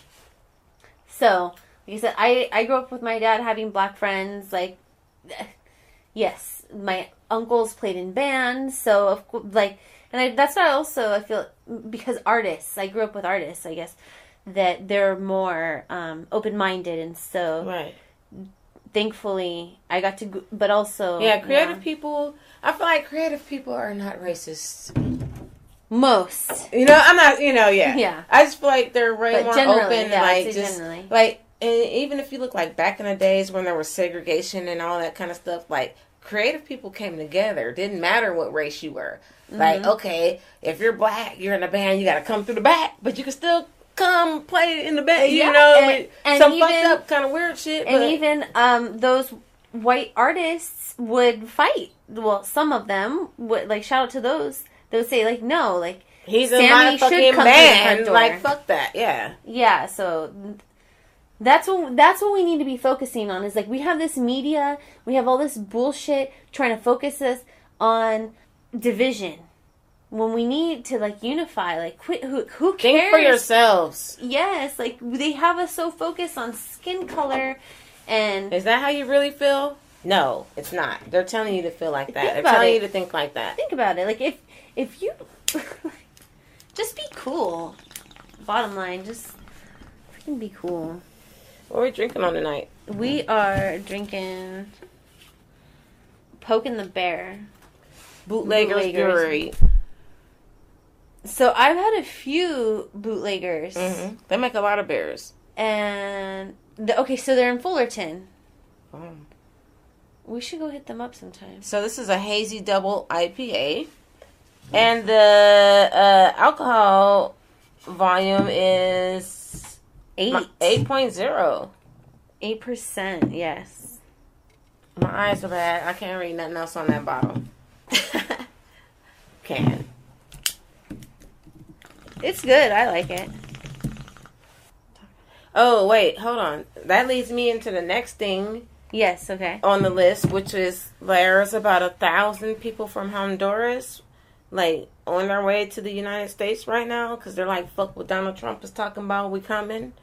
So, like I said, I grew up with my dad having black friends. Like, yes, my uncles played in bands. So, of course, like, and that's why I feel, because artists, I grew up with artists, I guess, that they're more open-minded. And so, right. Thankfully, I got to, but also... Yeah, creative people, I feel like creative people are not racist. Most. You know, I'm not, yeah. Yeah. I just feel like they're way more open. Yeah, like, just, generally. Like, and even if you look like back in the days when there was segregation and all that kind of stuff, like, creative people came together. It didn't matter what race you were. Mm-hmm. Like, okay, if you're black, you're in a band, you got to come through the back, but you can still come play in the band, you know, and some even, fucked up kind of weird shit. And even those white artists would fight. Well, some of them would, like, shout out to those. They would say, like, no, like, he's in my fucking band. Like, fuck that, yeah. Yeah, so that's what we need to be focusing on. Is like, we have this media, we have all this bullshit trying to focus us on division. When we need to, like, unify, like, quit. Who cares? Think for yourselves. Yes, like, they have us so focused on skin color, and... Is that how you really feel? No, it's not. They're telling you to feel like that. They're telling you to think like that. Think about it. Like, if you... just be cool. Bottom line, just freaking be cool. What are we drinking on tonight? We are drinking Poking the Bear. Bootleggers Brewery. So I've had a few bootleggers. Mm-hmm. They make a lot of beers. And, so they're in Fullerton. Oh. We should go hit them up sometime. So this is a hazy double IPA. And the alcohol volume is 8.0. 8%, yes. My eyes are bad. I can't read nothing else on that bottle. Can. It's good. I like it. Oh, wait. Hold on. That leads me into the next thing. Yes, okay. On the list, which is there's about 1,000 people from Honduras, like, on their way to the United States right now, because they're like, fuck what Donald Trump is talking about. We coming.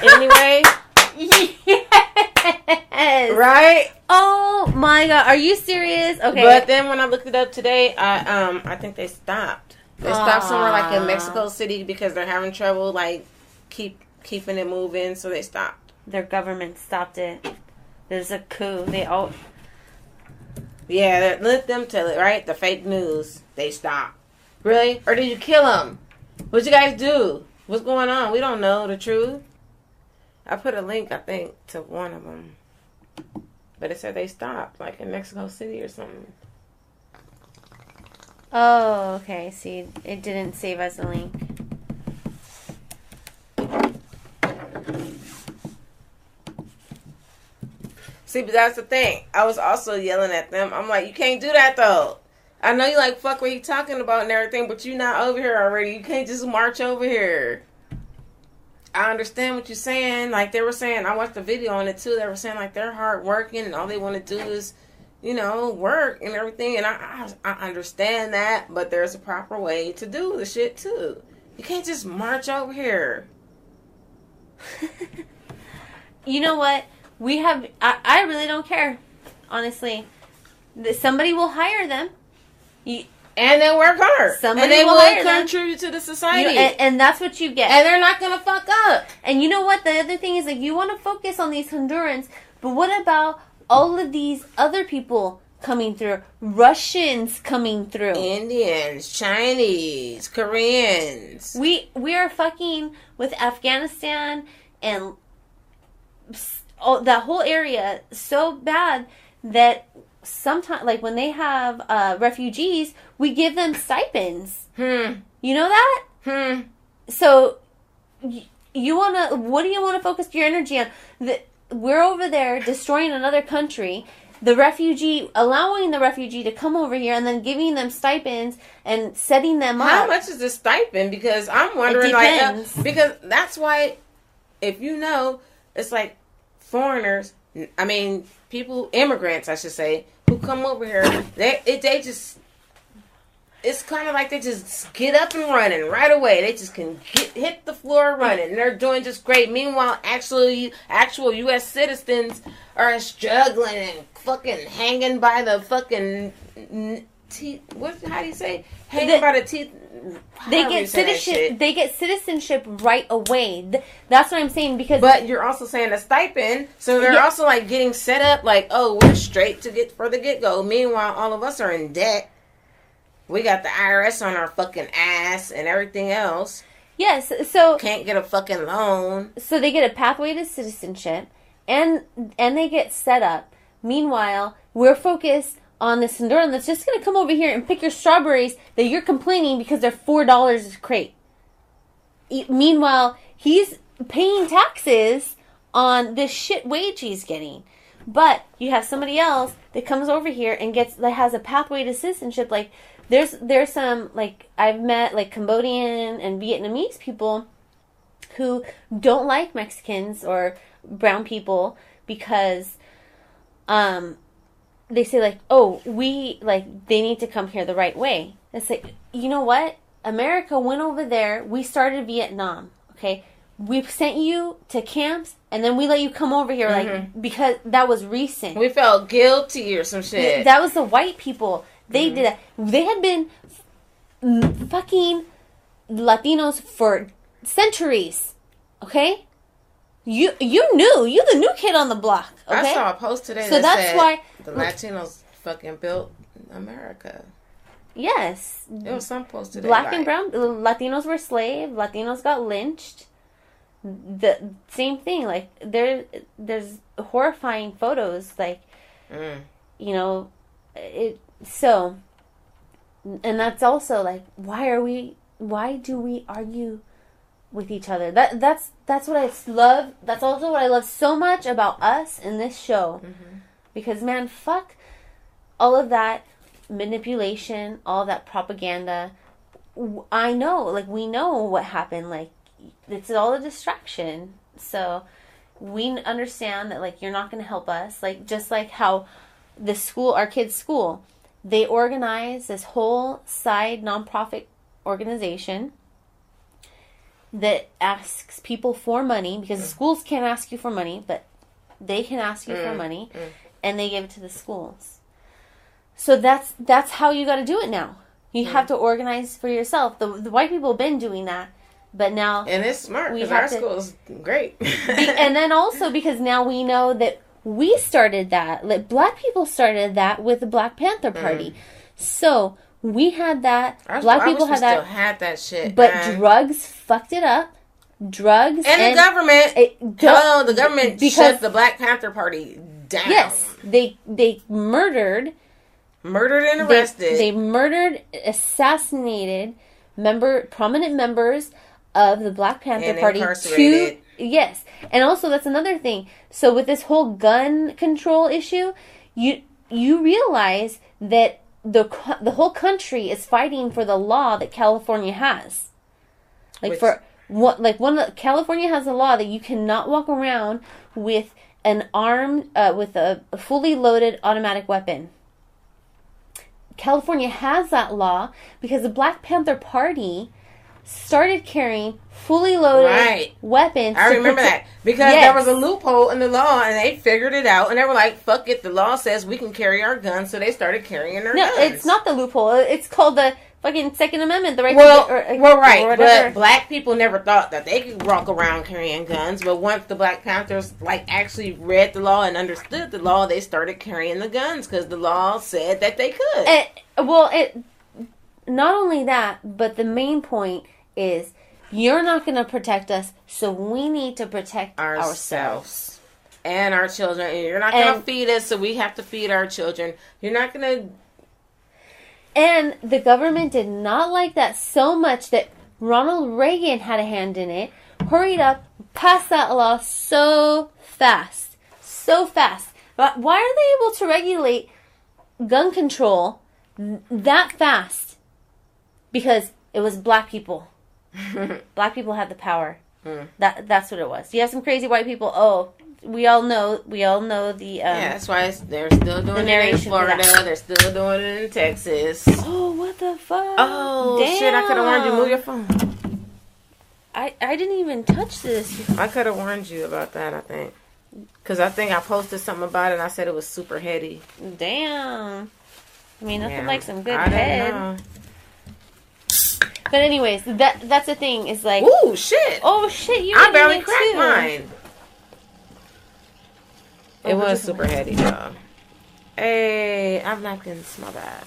Anyway. Yes. Right? Oh, my God. Are you serious? Okay. But then when I looked it up today, I think they stopped. They stopped somewhere like in Mexico City because they're having trouble, like, keeping it moving, so they stopped. Their government stopped it. There's a coup. Yeah, let them tell it, right? The fake news. They stopped. Really? Or did you kill them? What'd you guys do? What's going on? We don't know the truth. I put a link, I think, to one of them. But it said they stopped, like in Mexico City or something. Oh, okay. See, it didn't save as a link. See, but that's the thing. I was also yelling at them. I'm like, you can't do that, though. I know you like, fuck what he talking about and everything, but you not over here already. You can't just march over here. I understand what you're saying. Like, they were saying, I watched the video on it, too. They were saying, like, they're hard working and all they want to do is, work and everything. And I understand that, but there's a proper way to do the shit, too. You can't just march over here. You know what? I really don't care, honestly. Somebody will hire them. And they'll work hard. Somebody and they will contribute to the society. And that's what you get. And they're not going to fuck up. And you know what? The other thing is, like, you want to focus on these Hondurans, but what about all of these other people coming through, Russians coming through, Indians, Chinese, Koreans. We are fucking with Afghanistan and that whole area so bad that sometimes, like when they have refugees, we give them stipends. You know that? So you wanna? What do you want to focus your energy on? We're over there destroying another country. Allowing the refugee to come over here and then giving them stipends and setting them up. How much is the stipend? Because I'm wondering, because that's why, if you know, it's like foreigners, I mean, immigrants, I should say, who come over here, they just, it's kind of like they just get up and running right away. They just can hit the floor running. And they're doing just great. Meanwhile, actual U.S. citizens are struggling and fucking hanging by the fucking teeth. How do you say? Hanging by the teeth. They get citizenship. They get citizenship right away. That's what I'm saying. But you're also saying a stipend, so they're also like getting set up. Like, oh, we're straight for the get go. Meanwhile, all of us are in debt. We got the IRS on our fucking ass and everything else. Yes, so can't get a fucking loan. So they get a pathway to citizenship, and they get set up. Meanwhile, we're focused on this Honduran that's just going to come over here and pick your strawberries that you're complaining because they're $4 a crate. Meanwhile, he's paying taxes on this shit wage he's getting. But you have somebody else that comes over here and has a pathway to citizenship. Like, there's some, like, I've met, like, Cambodian and Vietnamese people who don't like Mexicans or brown people because they say, like, oh, they need to come here the right way. It's like, you know what? America went over there. We started Vietnam, okay? We sent you to camps, and then we let you come over here, like, because that was recent. We felt guilty or some shit. That was the white people. They did that. They had been fucking Latinos for centuries, okay? You knew. You the new kid on the block, okay? I saw a post today so that that's said why the Latinos fucking built America. Yes. There was some post today. Black and brown Latinos were slaves. Latinos got lynched. The same thing. Like, there's horrifying photos. Like, you know, so, and that's also like, why do we argue with each other? That's what I love. That's also what I love so much about us in this show. Because, man, fuck all of that manipulation, all that propaganda. I know, like, we know what happened. Like, it's all a distraction. So we understand that, like, you're not going to help us. Like, just like how our kids' school, they organize this whole side nonprofit organization that asks people for money, because the schools can't ask you for money, but they can ask you for money, and they give it to the schools. So that's how you got to do it now. You have to organize for yourself. The white people have been doing that, but now... And it's smart, because our school's great. And then also because now we know that we started that. Like, black people started that with the Black Panther Party. So we had that. Black people had that. Still had that shit. But drugs fucked it up. Drugs and the government. The government shut the Black Panther Party down. Yes, they murdered and arrested. They murdered, assassinated prominent members of the Black Panther Party. Incarcerated. Yes, and also that's another thing. So with this whole gun control issue, you realize that the whole country is fighting for the law that California has. California has a law that you cannot walk around with an armed with a fully loaded automatic weapon. California has that law because the Black Panther Party started carrying fully loaded weapons. I remember that. Because there was a loophole in the law, and they figured it out, and they were like, fuck it, the law says we can carry our guns, so they started carrying their guns. No, it's not the loophole. It's called the fucking Second Amendment, the right well, to... right, but black people never thought that they could walk around carrying guns, but once the Black Panthers, like, actually read the law and understood the law, they started carrying the guns, because the law said that they could. Not only that, but the main point is, you're not going to protect us, so we need to protect ourselves. And our children. And you're not going to feed us, so we have to feed our children. You're not going to... And the government did not like that so much that Ronald Reagan had a hand in it, hurried up, passed that law so fast. So fast. But why are they able to regulate gun control that fast? Because it was black people. Black people had the power. That's what it was. You have some crazy white people. Oh, we all know the... that's why they're still doing it in Florida. They're still doing it in Texas. Oh, what the fuck? Oh, damn. Shit, I could have warned you. Move your phone. I didn't even touch this. I could have warned you about that, I think. Because I think I posted something about it and I said it was super heady. Damn. I mean, nothing like some good head. Know. But anyways, that's the thing. Is like... Ooh, shit. Oh, shit. I barely cracked mine. It was super heady, though. Hey, I have napkins. My bad.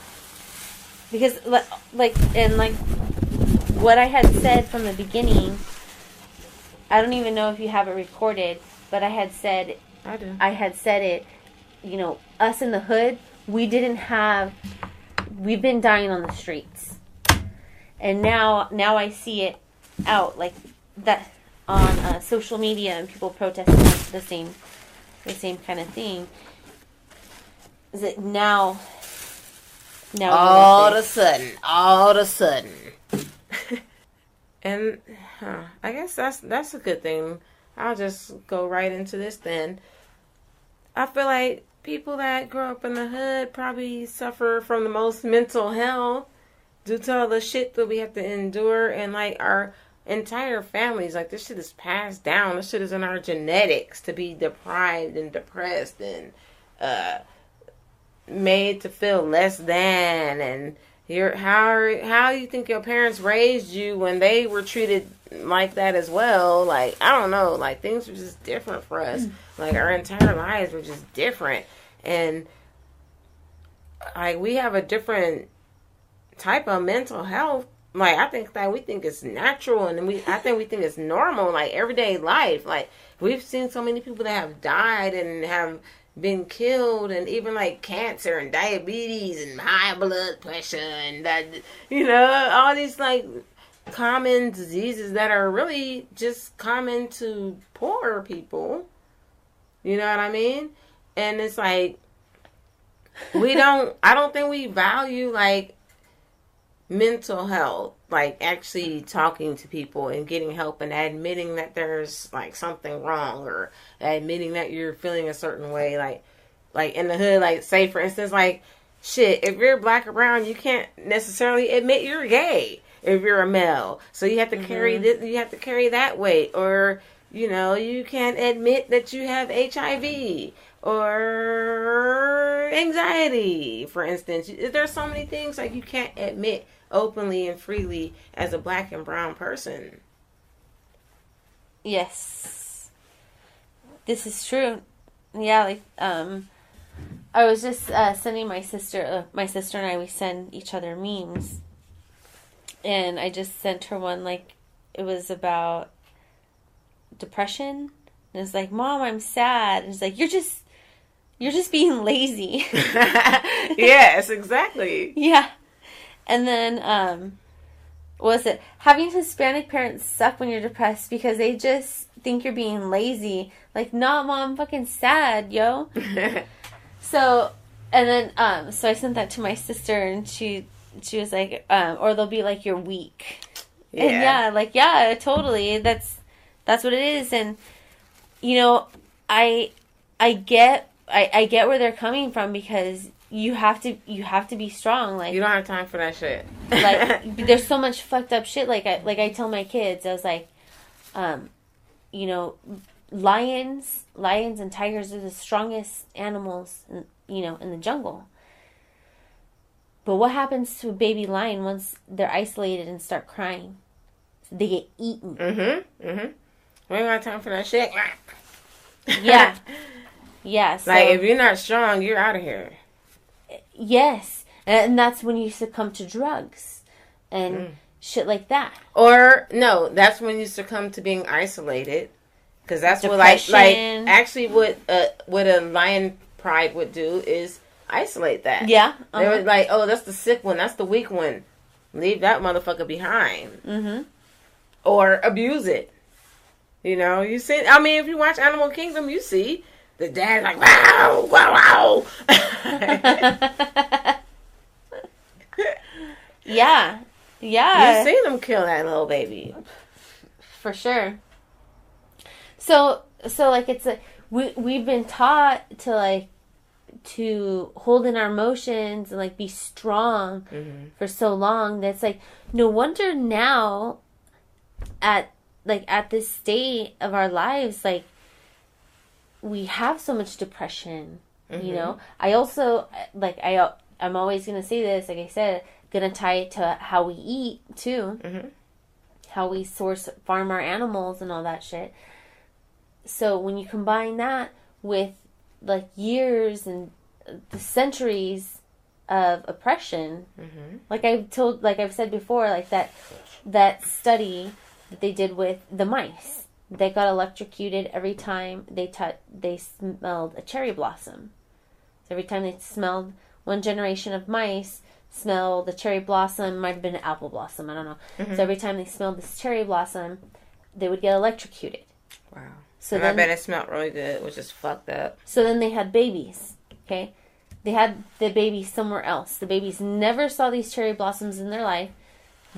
Because, what I had said from the beginning, I don't even know if you have it recorded, but I had said... I do. I had said it, us in the hood, we've been dying on the streets. And now I see it out, like, that on social media, and people protesting the same kind of thing. Is it now all of a sudden. And I guess that's a good thing. I'll just go right into this then. I feel like people that grow up in the hood probably suffer from the most mental health due to all the shit that we have to endure, and like our entire families, like, this shit is passed down. This shit is in our genetics to be deprived and depressed and made to feel less than. And how you think your parents raised you when they were treated like that as well? Like, I don't know. Like, things were just different for us. Like, our entire lives were just different. And like, we have a different type of mental health. Like, I think that we think it's natural, and I think we think it's normal, like, everyday life. Like, we've seen so many people that have died and have been killed, and even, like, cancer and diabetes and high blood pressure and that, all these, like, common diseases that are really just common to poor people. You know what I mean? And it's like, I don't think we value, like, mental health, like actually talking to people and getting help and admitting that there's like something wrong, or admitting that you're feeling a certain way, like in the hood, like, say for instance, like, shit, if you're black around, you can't necessarily admit you're gay if you're a male, so you have to carry this, you have to carry that weight, or you can't admit that you have HIV or anxiety, for instance. There's so many things like you can't admit openly and freely as a black and brown person. Yes, this is true. Yeah, like I was just sending my sister and I, we send each other memes, and I just sent her one, like, it was about depression, and it's like, Mom, I'm sad, and it's like, you're just being lazy. Yes, exactly. Yeah. And then, what was it? Having Hispanic parents suck when you're depressed because they just think you're being lazy. Like, nah, Mom, I'm fucking sad, yo. So, and then, so I sent that to my sister, and she was like, or they'll be like, you're weak. Yeah. And yeah, like, yeah, totally. That's what it is. And, I get where they're coming from, because you have to be strong. Like, you don't have time for that shit. Like, there's so much fucked up shit. Like I tell my kids, I was like, lions and tigers are the strongest animals, in the jungle. But what happens to a baby lion once they're isolated and start crying? They get eaten. We ain't got time for that shit. Yeah. Yeah. So, like, if you're not strong, you're out of here. Yes. And that's when you succumb to drugs and shit like that. Or, no, that's when you succumb to being isolated. Because that's Depression. what, like, actually what a lion pride would do is isolate that. Yeah. They were like, oh, that's the sick one. That's the weak one. Leave that motherfucker behind. Mm-hmm. Or abuse it. You know, you see, I mean, if you watch Animal Kingdom, you see the dad like, wow, wow, wow. Yeah. Yeah. You seen them kill that little baby. For sure. So like, it's like, we've been taught to, like, to hold in our emotions and, like, be strong for so long that's, like, no wonder now at this state of our lives, like, we have so much depression, you know? I also, like, I'm always going to say this, like I said, going to tie it to how we eat, too. How we farm our animals and all that shit. So when you combine that with, like, years and the centuries of oppression, like I've said before, like that study that they did with the mice, they got electrocuted every time they smelled a cherry blossom. So every time they smelled, one generation of mice smelled the cherry blossom, might have been an apple blossom, I don't know. So every time they smelled this cherry blossom, they would get electrocuted. Wow. So and I bet it smelled really good, which is fucked up. So then they had babies, okay? They had the babies somewhere else. The babies never saw these cherry blossoms in their life.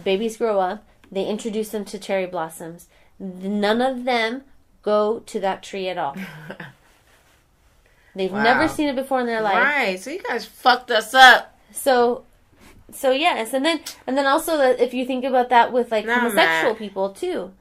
Babies grow up. They introduce them to cherry blossoms. None of them go to that tree at all. They've never seen it before in their life. Right. So you guys fucked us up. So yes, and then also that if you think about that with, like, homosexual people too.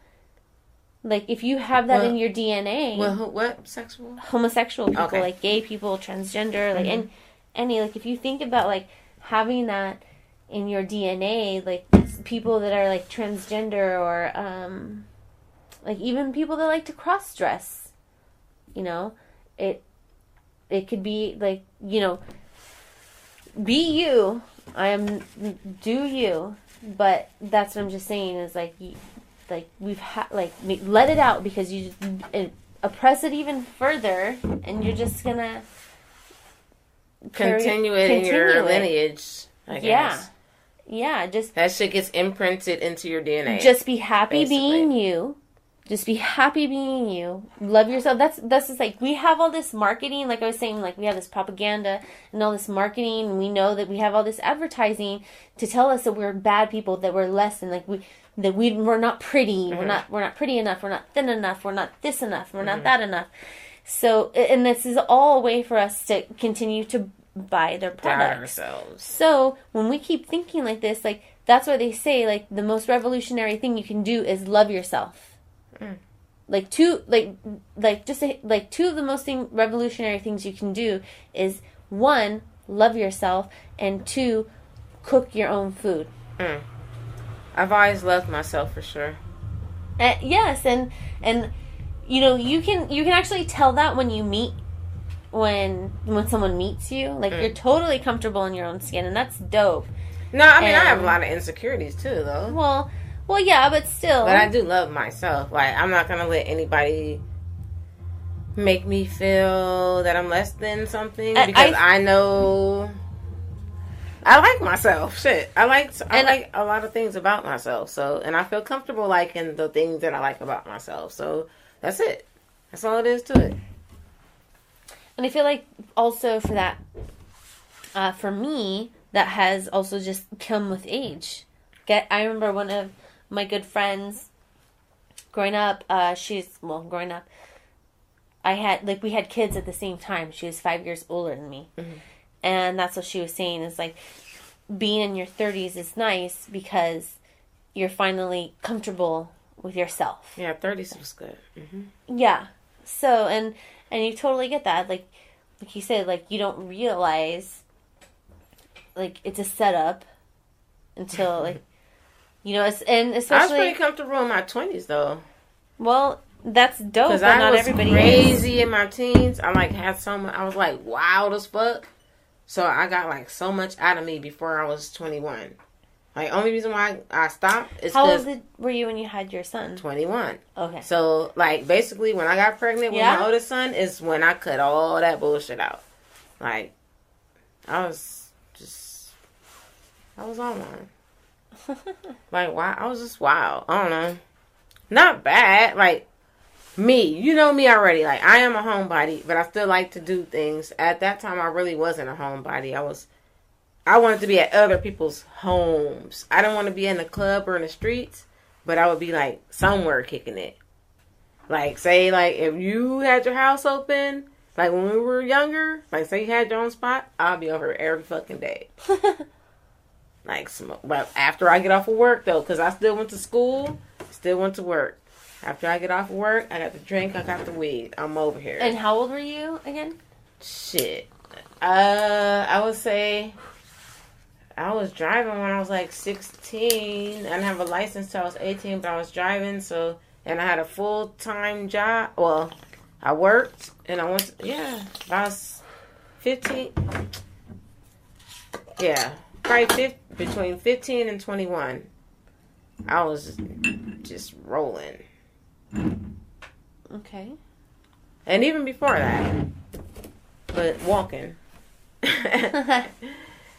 Like, if you have that in your DNA. Well, what? Sexual? Homosexual people, like gay people, transgender, like, and any, like, if you think about, like, having that in your DNA, like, people that are, like, transgender or, like, even people that like to cross-dress, you know, it could be, like, you know, be you, do you, but that's what I'm just saying is, like, we've let it out because you oppress it even further, and you're just gonna continue it in your lineage, I guess. Yeah, just that shit gets imprinted into your DNA. Just be happy being you. Just be happy being you. Love yourself. That's just, like, we have all this marketing, like I was saying, like, we have this propaganda and all this marketing, and we know that we have all this advertising to tell us that we're bad people, that we're less than, like, we're not pretty. We're not pretty enough. We're not thin enough. We're not this enough. We're not that enough. So, and this is all a way for us to continue to buy their products. Ourselves. So when we keep thinking like this, like, that's why they say, like, the most revolutionary thing you can do is love yourself. Like, two of the most revolutionary things you can do is, 1, love yourself, and 2, cook your own food. I've always loved myself, for sure. Yes, and you know, you can actually tell that when you meet, when someone meets you, like, you're totally comfortable in your own skin, and that's dope. No, I mean, I have a lot of insecurities too, though. Well, yeah, but still. But I do love myself. Like, I'm not gonna let anybody make me feel that I'm less than something, because I know I like myself. Shit, I like a lot of things about myself. So, and I feel comfortable liking the things that I like about myself. So that's it. That's all it is to it. And I feel like also for that, for me, that has also just come with age. I remember one of my good friends growing up, growing up, we had kids at the same time. She was 5 years older than me. And that's what she was saying is, like, being in your 30s is nice because you're finally comfortable with yourself. Yeah, 30s was good. Yeah. So, and you totally get that. Like you said, like, you don't realize, like, it's a setup until, like, you know, and especially... I was pretty comfortable in my 20s, though. Well, that's dope, but I not was everybody crazy is. in my teens. I, like, had so much... I was, like, wild as fuck. So I got, like, so much out of me before I was 21. Like, only reason why I stopped is because... How old were you when you had your son? 21. Okay. So, like, basically, when I got pregnant with my oldest son is when I cut all that bullshit out. Like, I was on one. Like, why? I was just wild. I don't know. Not bad. Like, me. You know me already. Like, I am a homebody, but I still like to do things. At that time, I really wasn't a homebody. I wanted to be at other people's homes. I didn't want to be in the club or in the streets, but I would be, like, somewhere kicking it. Like, say, like, if you had your house open, like, when we were younger, like, say you had your own spot, I'll be over every fucking day. Like, but after I get off of work, though, because I still went to school, still went to work. After I get off of work, I got the drink, I got the weed. I'm over here. And how old were you again? Shit. I would say... I was driving when I was like 16. I didn't have a license till I was 18, but I was driving, so, and I had a full-time job. Well, I worked, and I went to, I was 15. Yeah, probably between 15 and 21. I was just rolling. Okay. And even before that, but walking.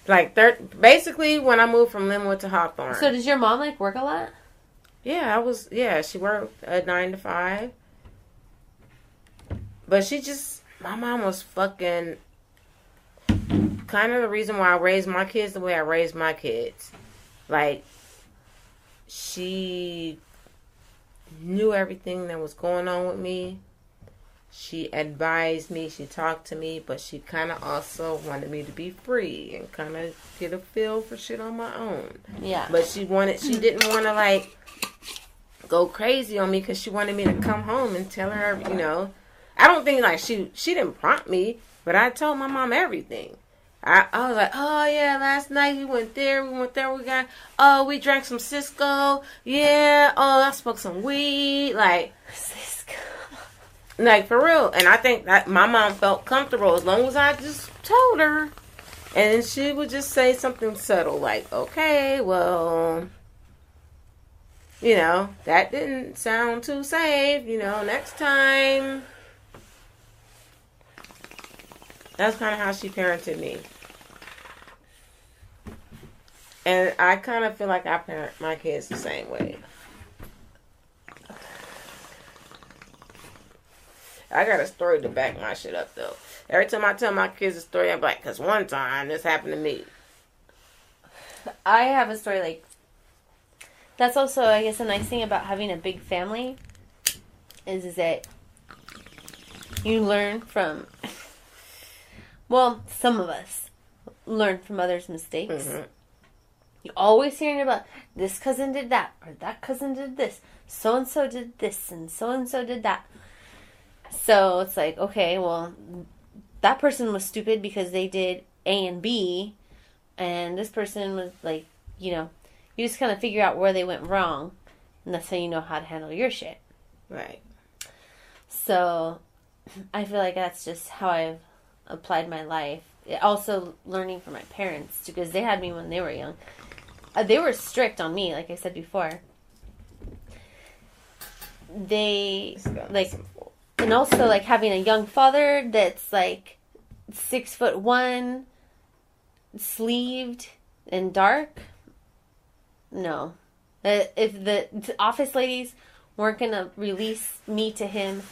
Like, basically, when I moved from Linwood to Hawthorne. So, does your mom, like, work a lot? Yeah, she worked 9 to 5. But my mom was fucking kind of the reason why I raised my kids the way I raised my kids. Like, she knew everything that was going on with me. She advised me, she talked to me, but she kind of also wanted me to be free and kind of get a feel for shit on my own. Yeah. But she didn't want to, like, go crazy on me because she wanted me to come home and tell her, you know. I don't think, like, she didn't prompt me, but I told my mom everything. I was like, oh, yeah, last night we went there, we drank some Cisco. Yeah, I smoked some weed. Like, Cisco. Like, for real. And I think that my mom felt comfortable as long as I just told her. And she would just say something subtle like, okay, well, you know, that didn't sound too safe. You know, next time. That's kind of how she parented me. And I kind of feel like I parent my kids the same way. I got a story to back my shit up, though. Every time I tell my kids a story, I'm like, because one time this happened to me. I have a story like... That's also, I guess, a nice thing about having a big family is that you learn from... Well, some of us learn from others' mistakes. Mm-hmm. You're always hearing about this cousin did that, or that cousin did this. So-and-so did this, and so-and-so did that. So it's like, okay, well, that person was stupid because they did A and B, and this person was like, you know, you just kind of figure out where they went wrong, and that's how you know how to handle your shit. Right. So I feel like that's just how I've applied my life. Also learning from my parents, because they had me when they were young. They were strict on me, like I said before. They, like... And also, like, having a young father that's, like, 6'1", sleeved, and dark. No. If the office ladies weren't going to release me to him,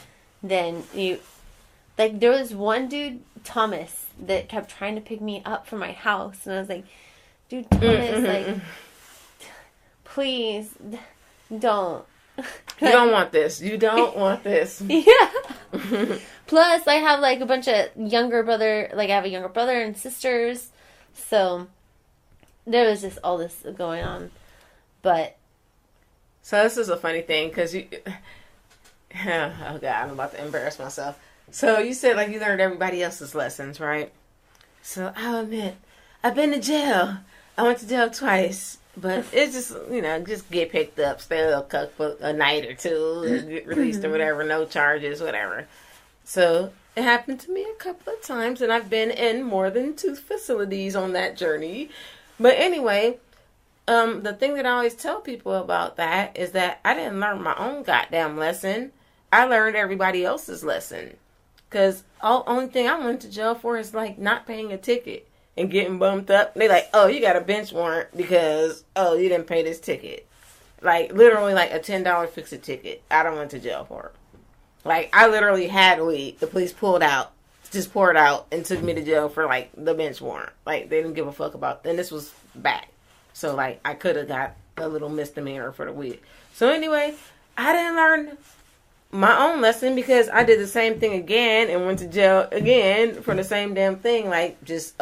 then you... Like, there was one dude, Thomas, that kept trying to pick me up from my house. And I was like, dude, Thomas, like, please, don't. You don't want this. You don't want this. Yeah. Plus, I have, like, a bunch of younger brother... Like, I have a younger brother and sisters. So, there was just all this going on. But... So, this is a funny thing, because you... Oh, God, I'm about to embarrass myself. So, you said, like, you learned everybody else's lessons, right? So, I'll admit, I've been to jail. I went to jail twice. But it's just, just get picked up, stay a couple a night or two, and get released or whatever, no charges, whatever. So it happened to me a couple of times, and I've been in more than 2 facilities on that journey. But anyway, the thing that I always tell people about that is that I didn't learn my own goddamn lesson. I learned everybody else's lesson. Because only thing I went to jail for is, like, not paying a ticket. And getting bumped up. They like, oh, you got a bench warrant because, you didn't pay this ticket. Like, literally, like, a $10 fix-it ticket. I don't went to jail for it. Like, I literally had weed. The police pulled out, just poured out, and took me to jail for, like, the bench warrant. Like, they didn't give a fuck about it. And this was back. So, like, I could have got a little misdemeanor for the weed. So, anyway, I didn't learn my own lesson because I did the same thing again and went to jail again for the same damn thing. Like, just,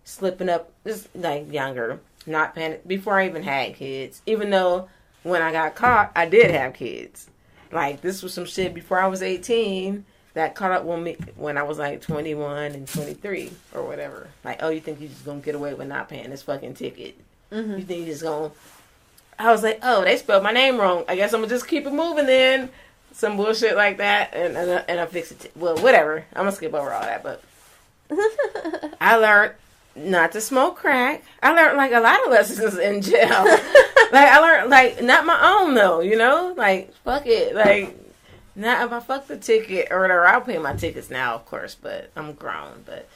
slipping up, just, like, younger, not paying, before I even had kids. Even though when I got caught, I did have kids. Like, this was some shit before I was 18 that caught up with me when I was, like, 21 and 23 or whatever. Like, you think you're just gonna get away with not paying this fucking ticket? Mm-hmm. You think you're just gonna... I was like, they spelled my name wrong. I guess I'm gonna just keep it moving then. Some bullshit like that, and I fix it. Well, whatever. I'm gonna skip over all that, but I learned not to smoke crack. I learned, like, a lot of lessons in jail. Like, I learned, like, not my own, though, Like, fuck it. Like, not if I fuck the ticket or whatever. I'll pay my tickets now, of course, but I'm grown. But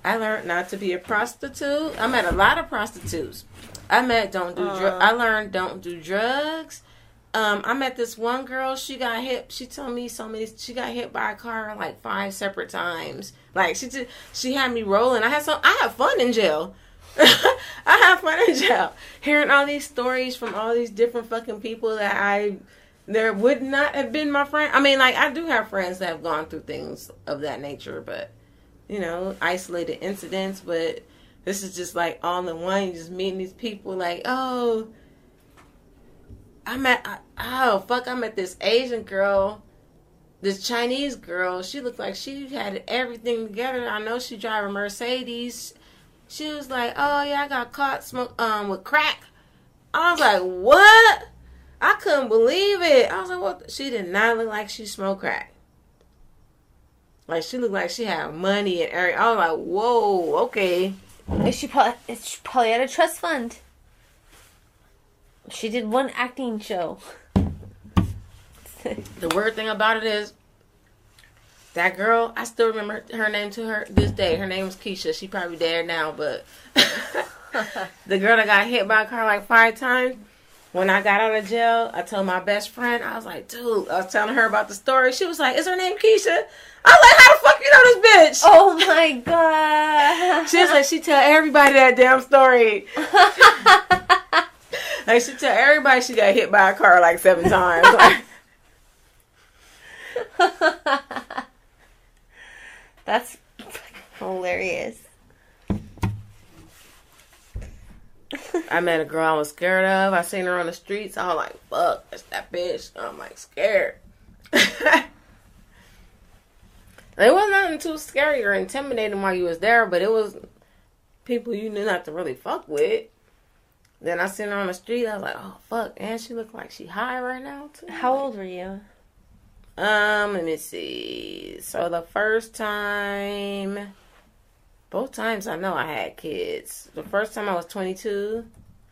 I learned not to be a prostitute. I met a lot of prostitutes. I learned don't do drugs. I met this one girl, she got hit, she told me she got hit by a car like 5 separate times. Like, she had me rolling. I had fun in jail. I had fun in jail. Hearing all these stories from all these different fucking people that there would not have been my friend. I mean, like, I do have friends that have gone through things of that nature, but, isolated incidents, but this is just like all in one. You just meeting these people like, I met this Asian girl, this Chinese girl. She looked like she had everything together. I know she drive a Mercedes. She was like, I got caught with crack. I was like, what? I couldn't believe it. I was like, what? She did not look like she smoked crack. Like, she looked like she had money and everything. I was like, whoa, okay. She probably had a trust fund. She did one acting show. The weird thing about it is, that girl, I still remember her name to this day. Her name was Keisha. She probably dead now, but the girl that got hit by a car like 5 times, when I got out of jail, I told my best friend, I was like, dude, I was telling her about the story. She was like, is her name Keisha? I was like, how the fuck you know this bitch? Oh my God. She was like, she tell everybody that damn story. Like, she tell everybody she got hit by a car like 7 times. Like, that's hilarious. I met a girl I was scared of. I seen her on the streets. I was like, fuck, that's that bitch. I'm like scared. It wasn't nothing too scary or intimidating while you was there, but it was people you knew not to really fuck with. Then I seen her on the street. I was like, oh, fuck. And she looked like she high right now, too. How old were you? Let me see. So the first time, both times I know I had kids. The first time I was 22,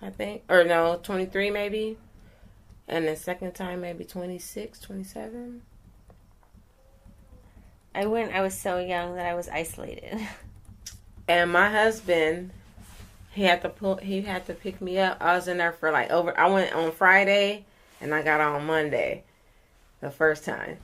I think. Or no, 23 maybe. And the second time maybe 26, 27. I was so young that I was isolated. And my husband... He had to pick me up. I was in there for I went on Friday and I got on Monday. The first time.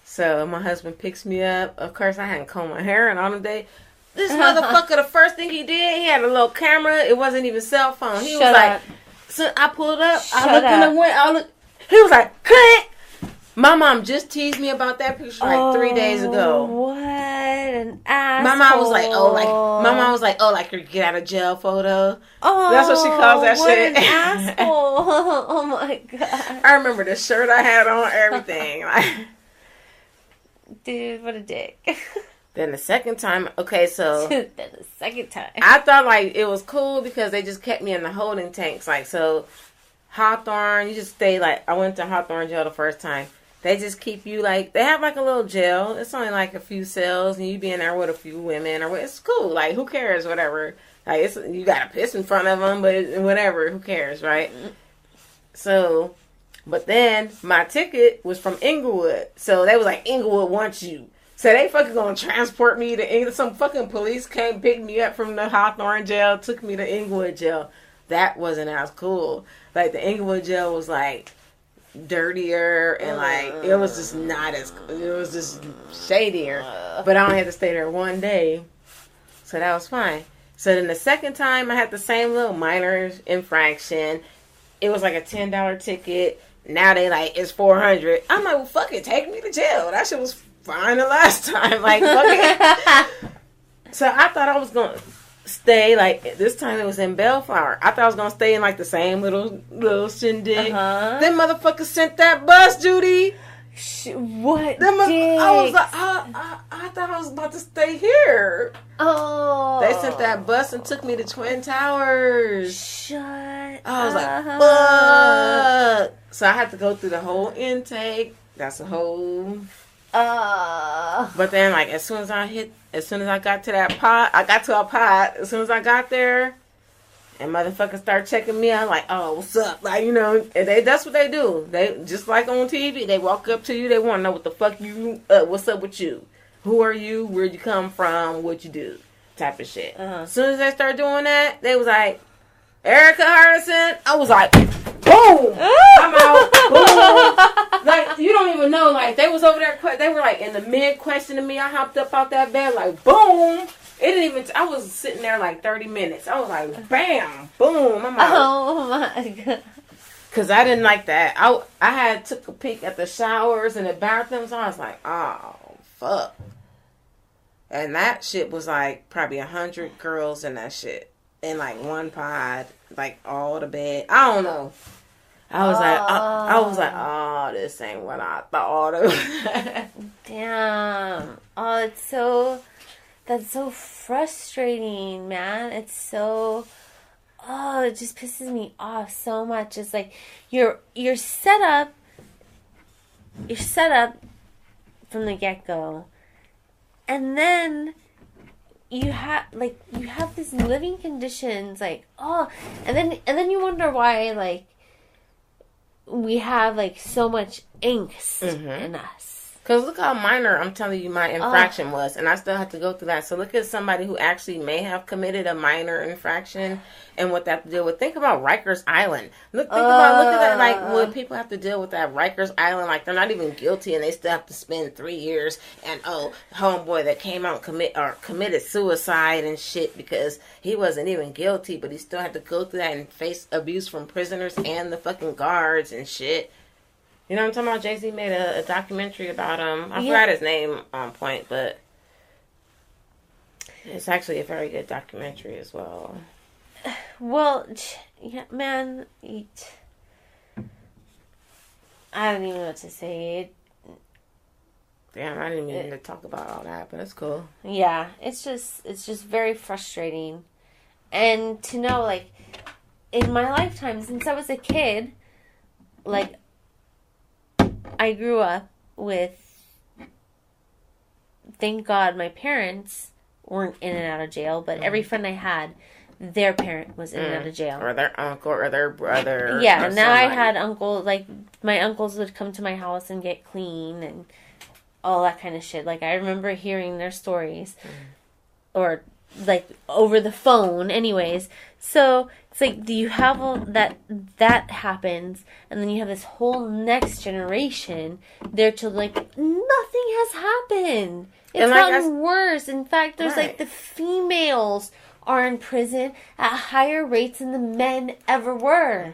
So my husband picks me up. Of course I hadn't combed my hair and all the day. This motherfucker, the first thing he did, he had a little camera. It wasn't even cell phone. He was like, so I pulled up. I looked in the window. He was like, click. My mom just teased me about that picture 3 days ago. What an asshole. My mom was like, like your get out of jail photo. Oh, that's what she calls that shit. What an asshole. Oh my God. I remember the shirt I had on, everything. Dude, what a dick. Then the second time, okay, so Then the second time, I thought like it was cool because they just kept me in the holding tanks. Like, so Hawthorne, you just stay like, I went to Hawthorne jail the first time. They just keep you like, they have like a little jail. It's only like a few cells and you be in there with a few women or it's cool. Like, who cares? Whatever. Like, it's, you gotta piss in front of them, but whatever. Who cares, right? So, but then my ticket was from Inglewood. So they was like, Inglewood wants you. So they fucking gonna transport me to Inglewood. Some fucking police came, picked me up from the Hawthorne jail, took me to Inglewood jail. That wasn't as cool. Like, the Inglewood jail was like dirtier and like it was just not as, it was just shadier. But I only had to stay there one day, so that was fine. So then the second time I had the same little minor infraction. It was like a $10 ticket. Now they like, it's $400. I'm like, well, fuck it, take me to jail. That shit was fine the last time. Like, fuck it. So I thought I was gonna stay, like, this time it was in Bellflower. I thought I was gonna stay in like the same little shindig. Then motherfuckers sent that bus, Judy. What? I was like, I thought I was about to stay here. Oh, they sent that bus and took me to Twin Towers. Shut I was like, fuck. So I had to go through the whole intake. That's a whole. But then, like, as soon as I got to that pot, as soon as I got there, and motherfuckers start checking me out, like, oh, what's up? Like, you know, that's what they do. They, just like on TV, they walk up to you, they want to know what the fuck you, what's up with you? Who are you? Where'd you come from? What you do? Type of shit. As soon as they start doing that, they was like, Erica Hardison. I was like, boom! I'm out. Boom! Like, you don't even know. Like, they was over there. They were like in the mid questioning me. I hopped up out that bed like, boom! It didn't even. I was sitting there like 30 minutes. I was like, bam, boom! I'm out. Oh my god! Cause I didn't like that. I had took a peek at the showers and the bathrooms. I was like, oh fuck! And that shit was like probably 100 girls in that shit. In like one pod, like all the bed. I don't know. I was like, oh, this ain't what I thought of. Damn. Oh, that's so frustrating, man. It's so, it just pisses me off so much. It's like you're set up from the get-go, and then you have these living conditions, like, and then you wonder why, like, we have like so much angst in us. Because look how minor, I'm telling you, my infraction was. And I still have to go through that. So look at somebody who actually may have committed a minor infraction and what they have to deal with. Think about Rikers Island. Look at that. Like, what people have to deal with at Rikers Island. Like, they're not even guilty and they still have to spend 3 years. And, homeboy that came out and committed suicide and shit because he wasn't even guilty. But he still had to go through that and face abuse from prisoners and the fucking guards and shit. You know what I'm talking about? Jay-Z made a documentary about him. I forgot his name on point, but it's actually a very good documentary as well. Well, yeah, man, I don't even know what to say. Damn, I didn't mean to talk about all that, but it's cool. Yeah, it's just very frustrating. And to know, like, in my lifetime, since I was a kid, like, I grew up with, thank God, my parents weren't in and out of jail, but every friend I had, their parent was in and out of jail. Or their uncle, or their brother. Yeah, now I had uncles, like, my uncles would come to my house and get clean and all that kind of shit. Like, I remember hearing their stories. Or, like, over the phone, anyways. So, it's like, do you have all that happens, and then you have this whole next generation, their children, like, nothing has happened. It's gotten worse. In fact, there's, like, the females are in prison at higher rates than the men ever were.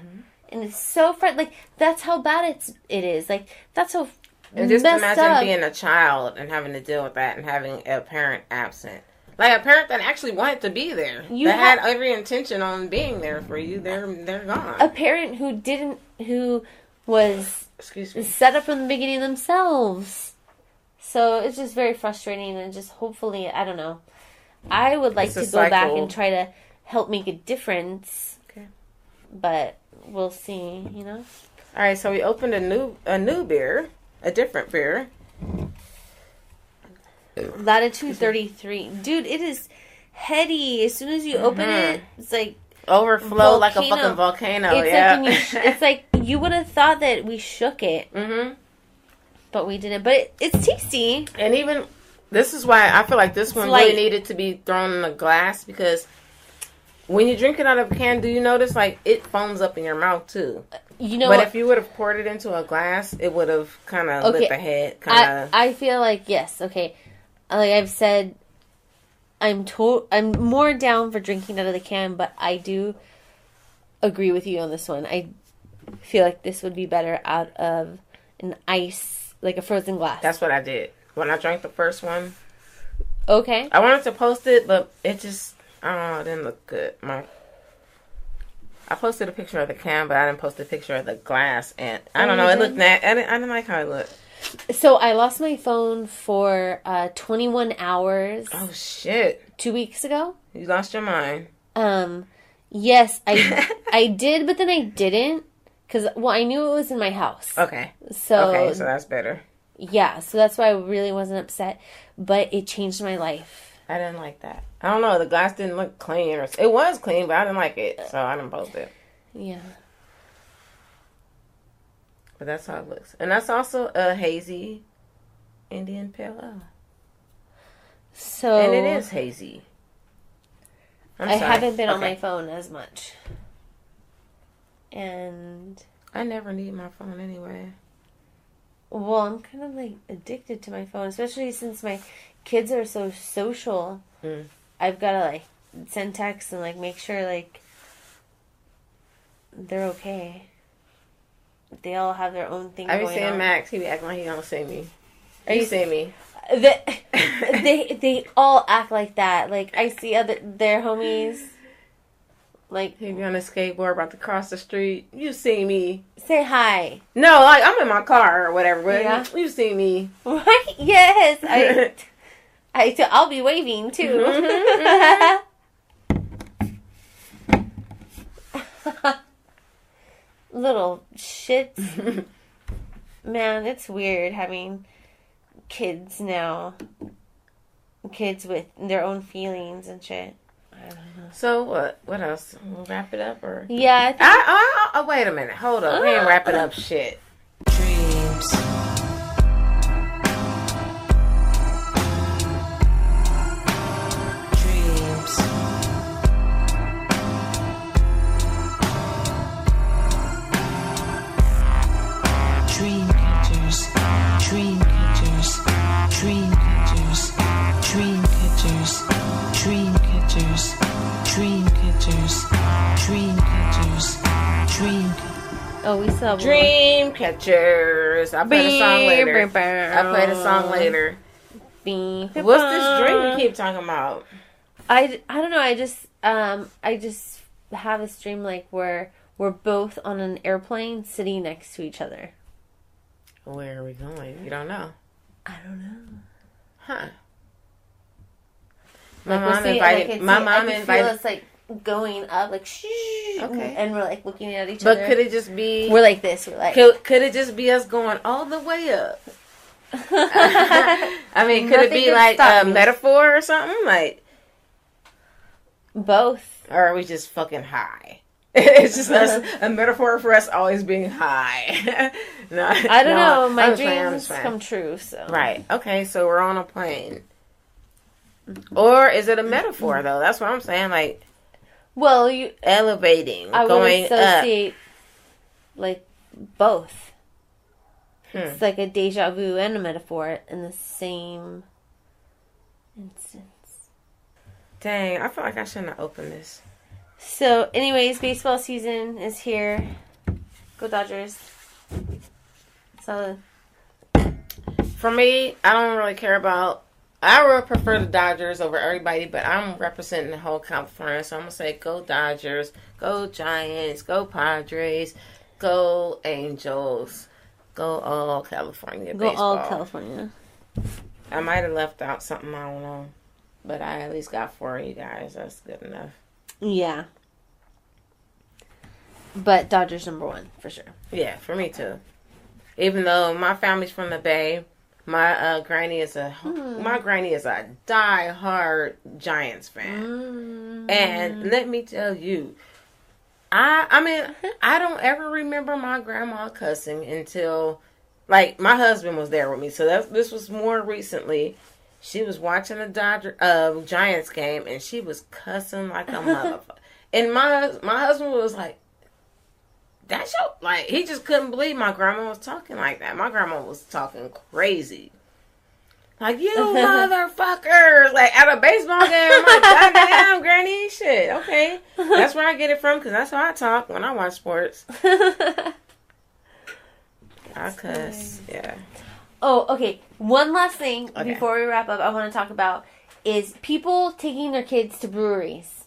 And it's so like, that's how bad it is. Like, that's how and just imagine being a child and having to deal with that and having a parent absent. Like, a parent that actually wanted to be there. That had every intention on being there for you. They're gone. A parent who was set up from the beginning themselves. So it's just very frustrating, and just hopefully, I don't know. I would like to go back and try to help make a difference. Okay. But we'll see, All right, so we opened a new beer, a different beer. Latitude 33. Dude, it is heady. As soon as you open it, it's like overflow like a fucking volcano. It's like you would have thought that we shook it. Mm-hmm. But we didn't. But it's tasty. And even, this is why I feel like this one really needed to be thrown in a glass, because when you drink it out of a can, do you notice, like, it foams up in your mouth, too? But if you would have poured it into a glass, it would have kind of lit the head. I feel like, yes, okay. Like I've said, I'm more down for drinking out of the can, but I do agree with you on this one. I feel like this would be better out of an ice, like a frozen glass. That's what I did when I drank the first one. Okay. I wanted to post it, but it just, I don't know, it didn't look good. I posted a picture of the can, but I didn't post a picture of the glass, and I don't know, it looked I didn't like how it looked. So I lost my phone for 21 hours. Oh shit! 2 weeks ago. You lost your mind. Yes, I did, but then I didn't, because I knew it was in my house. Okay. So that's better. Yeah, so that's why I really wasn't upset, but it changed my life. I didn't like that. I don't know. The glass didn't look clean, it was clean, but I didn't like it, so I didn't post it. Yeah. But that's how it looks. And that's also a hazy Indian Pale Ale. And it is hazy. I haven't been on my phone as much. And I never need my phone anyway. Well, I'm kind of like addicted to my phone, especially since my kids are so social. I've got to like send texts and like make sure like they're okay. They all have their own thing going on. I be saying Max, he be acting like he don't see me. You see me. They all act like that. Like, I see their homies. Like, he be on a skateboard about to cross the street. You see me. Say hi. No, like, I'm in my car or whatever, but you see me. Right? Yes. I'll be waving, too. Little shits. Man, it's weird having kids now. Kids with their own feelings and shit. I don't know. So what else? We'll wrap it up, or? Yeah, wait a minute. Hold up. We ain't wrapping up shit. Dreams. Oh, we saw Dream Catchers. I'll play the song later. What's this dream you keep talking about? I don't know. I just have this dream like where we're both on an airplane sitting next to each other. Where are we going? You don't know. I don't know. Huh. My mom invited us like going up, like shh, okay, and we're like looking at each other. But could it just be? We're like this. We're like. Could it just be us going all the way up? I mean, could it be like a metaphor or something? Like both, or are we just fucking high? It's just us, a metaphor for us always being high. No, I don't know. My dreams come true. So right. Okay, so we're on a plane. Or is it a metaphor though? That's what I'm saying. Like, well, you elevating, I going would associate up. Like both. It's like a deja vu and a metaphor in the same instance. Dang, I feel like I shouldn't have opened this. So, anyways, baseball season is here. Go Dodgers. So, for me, I don't really care about. I would prefer the Dodgers over everybody, but I'm representing the whole California, so I'm gonna say go Dodgers, go Giants, go Padres, go Angels, go all California baseball. Go all California. I might have left out something, I don't know. But I at least got 4 of you guys. That's good enough. Yeah. But Dodgers number 1, for sure. Yeah, for me too. Even though my family's from the Bay, my granny is a die-hard Giants fan. And let me tell you, I mean, I don't ever remember my grandma cussing until, like, my husband was there with me. So this was more recently. She was watching a Giants game, and she was cussing like a motherfucker. And my husband was like, that's your, like, he just couldn't believe my grandma was talking like that. My grandma was talking crazy. Like, you motherfuckers. Like, at a baseball game, I'm like, goddamn, granny, shit. Okay. That's where I get it from, because that's how I talk when I watch sports. I cuss. Yeah. Oh, okay. One last thing before we wrap up I want to talk about is people taking their kids to breweries.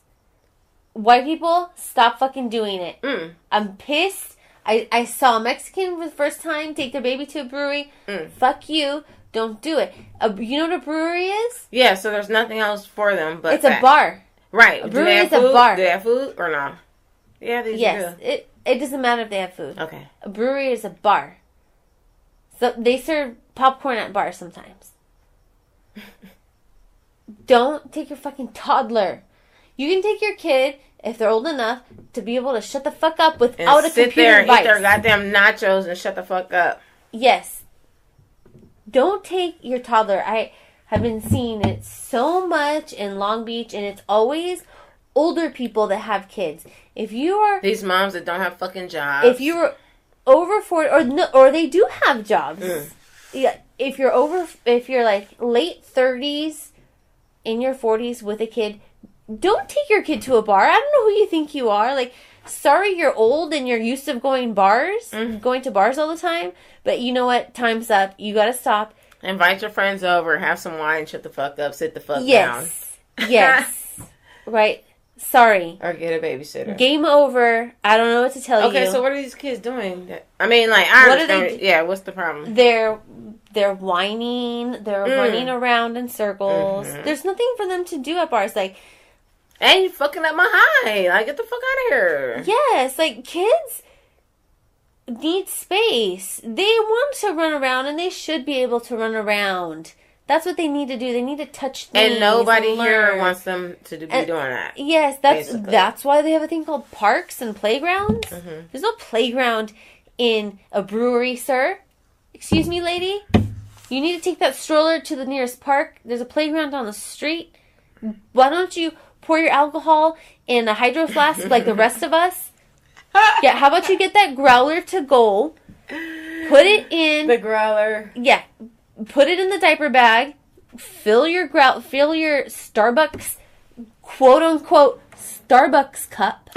White people, stop fucking doing it. I'm pissed. I saw a Mexican for the first time take their baby to a brewery. Fuck you. Don't do it. You know what a brewery is? Yeah, so there's nothing else for them but it's a bar. Right. A brewery is a bar. Do they have food or no? Yeah, they do. It doesn't matter if they have food. Okay. A brewery is a bar. So they serve popcorn at bars sometimes. Don't take your fucking toddler. You can take your kid if they're old enough to be able to shut the fuck up without a computer device. Sit there and eat their goddamn nachos and shut the fuck up. Yes. Don't take your toddler. I have been seeing it so much in Long Beach, and it's always older people that have kids. If you are... These moms that don't have fucking jobs. If you're over 40, or they do have jobs. Yeah. If you're like late 30s, in your 40s with a kid, don't take your kid to a bar. I don't know who you think you are. Like, sorry you're old and you're used to going to bars all the time. But you know what? Time's up. You gotta stop. Invite your friends over. Have some wine. Shut the fuck up. Sit the fuck down. Yes. Right. Sorry. Or get a babysitter. Game over. I don't know what to tell you. Okay, so what are these kids doing? I mean, like, I understand. Yeah, what's the problem? They're whining. They're running around in circles. There's nothing for them to do at bars. Like, and you fucking up my high. Like, get the fuck out of here. Yes, like, kids need space. They want to run around, and they should be able to run around. That's what they need to do. They need to touch things. And nobody here wants them to be doing that. Yes, that's why they have a thing called parks and playgrounds. There's no playground in a brewery, sir. Excuse me, lady? You need to take that stroller to the nearest park. There's a playground on the street. Why don't you pour your alcohol in a hydro flask like the rest of us? Yeah, how about you get that growler to go, put it in... The growler. Yeah, put it in the diaper bag, fill your Starbucks, quote-unquote, Starbucks cup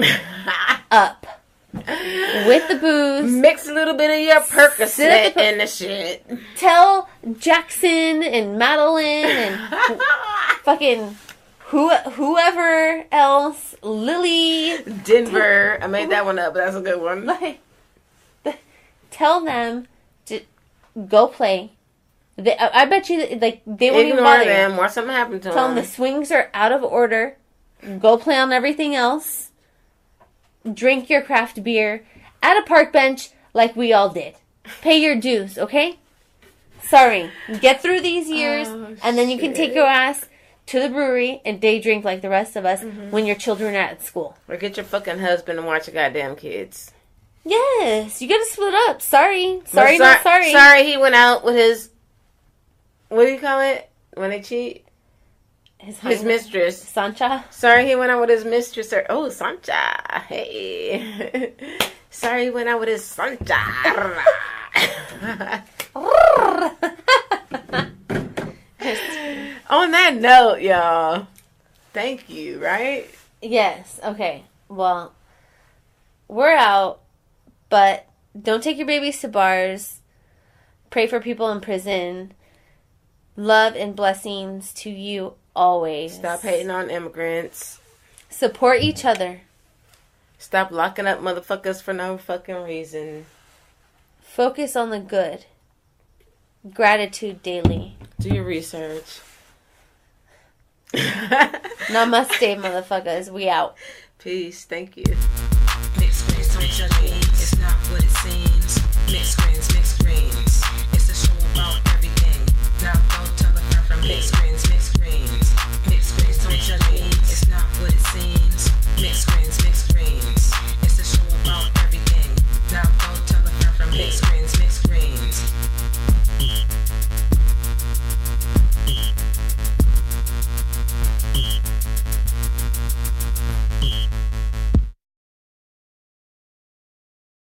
up with the booze. Mix a little bit of your Percocet in the shit. Tell Jackson and Madeline and fucking... whoever else, Lily, Denver. I made that one up, but that's a good one. Like, tell them to go play. I bet you, like, they won't even bother them. Or something happened to them. Tell them the swings are out of order. Go play on everything else. Drink your craft beer at a park bench like we all did. Pay your dues, okay? Sorry. Get through these years, and then you can take your ass to the brewery and day drink like the rest of us when your children are at school. Or get your fucking husband and watch your goddamn kids. Yes, you gotta split up. Sorry. Sorry, not sorry. Sorry he went out with his... What do you call it? When they cheat? His mistress. Sancha? Sorry he went out with his mistress. Oh, Sancha. Hey. Sorry he went out with his Sancha. On that note, y'all, thank you, right? Yes. Okay. Well, we're out, but don't take your babies to bars. Pray for people in prison. Love and blessings to you always. Stop hating on immigrants. Support each other. Stop locking up motherfuckers for no fucking reason. Focus on the good. Gratitude daily. Do your research. Namaste, motherfuckers. We out. Peace. Thank you. Mixed greens, don't judge me. It's not what it seems. Mixed greens, mixed greens. It's a show about everything. Now go tell a friend from mixed greens, mixed greens. Mixed greens, don't judge me. It's not what it seems. Mixed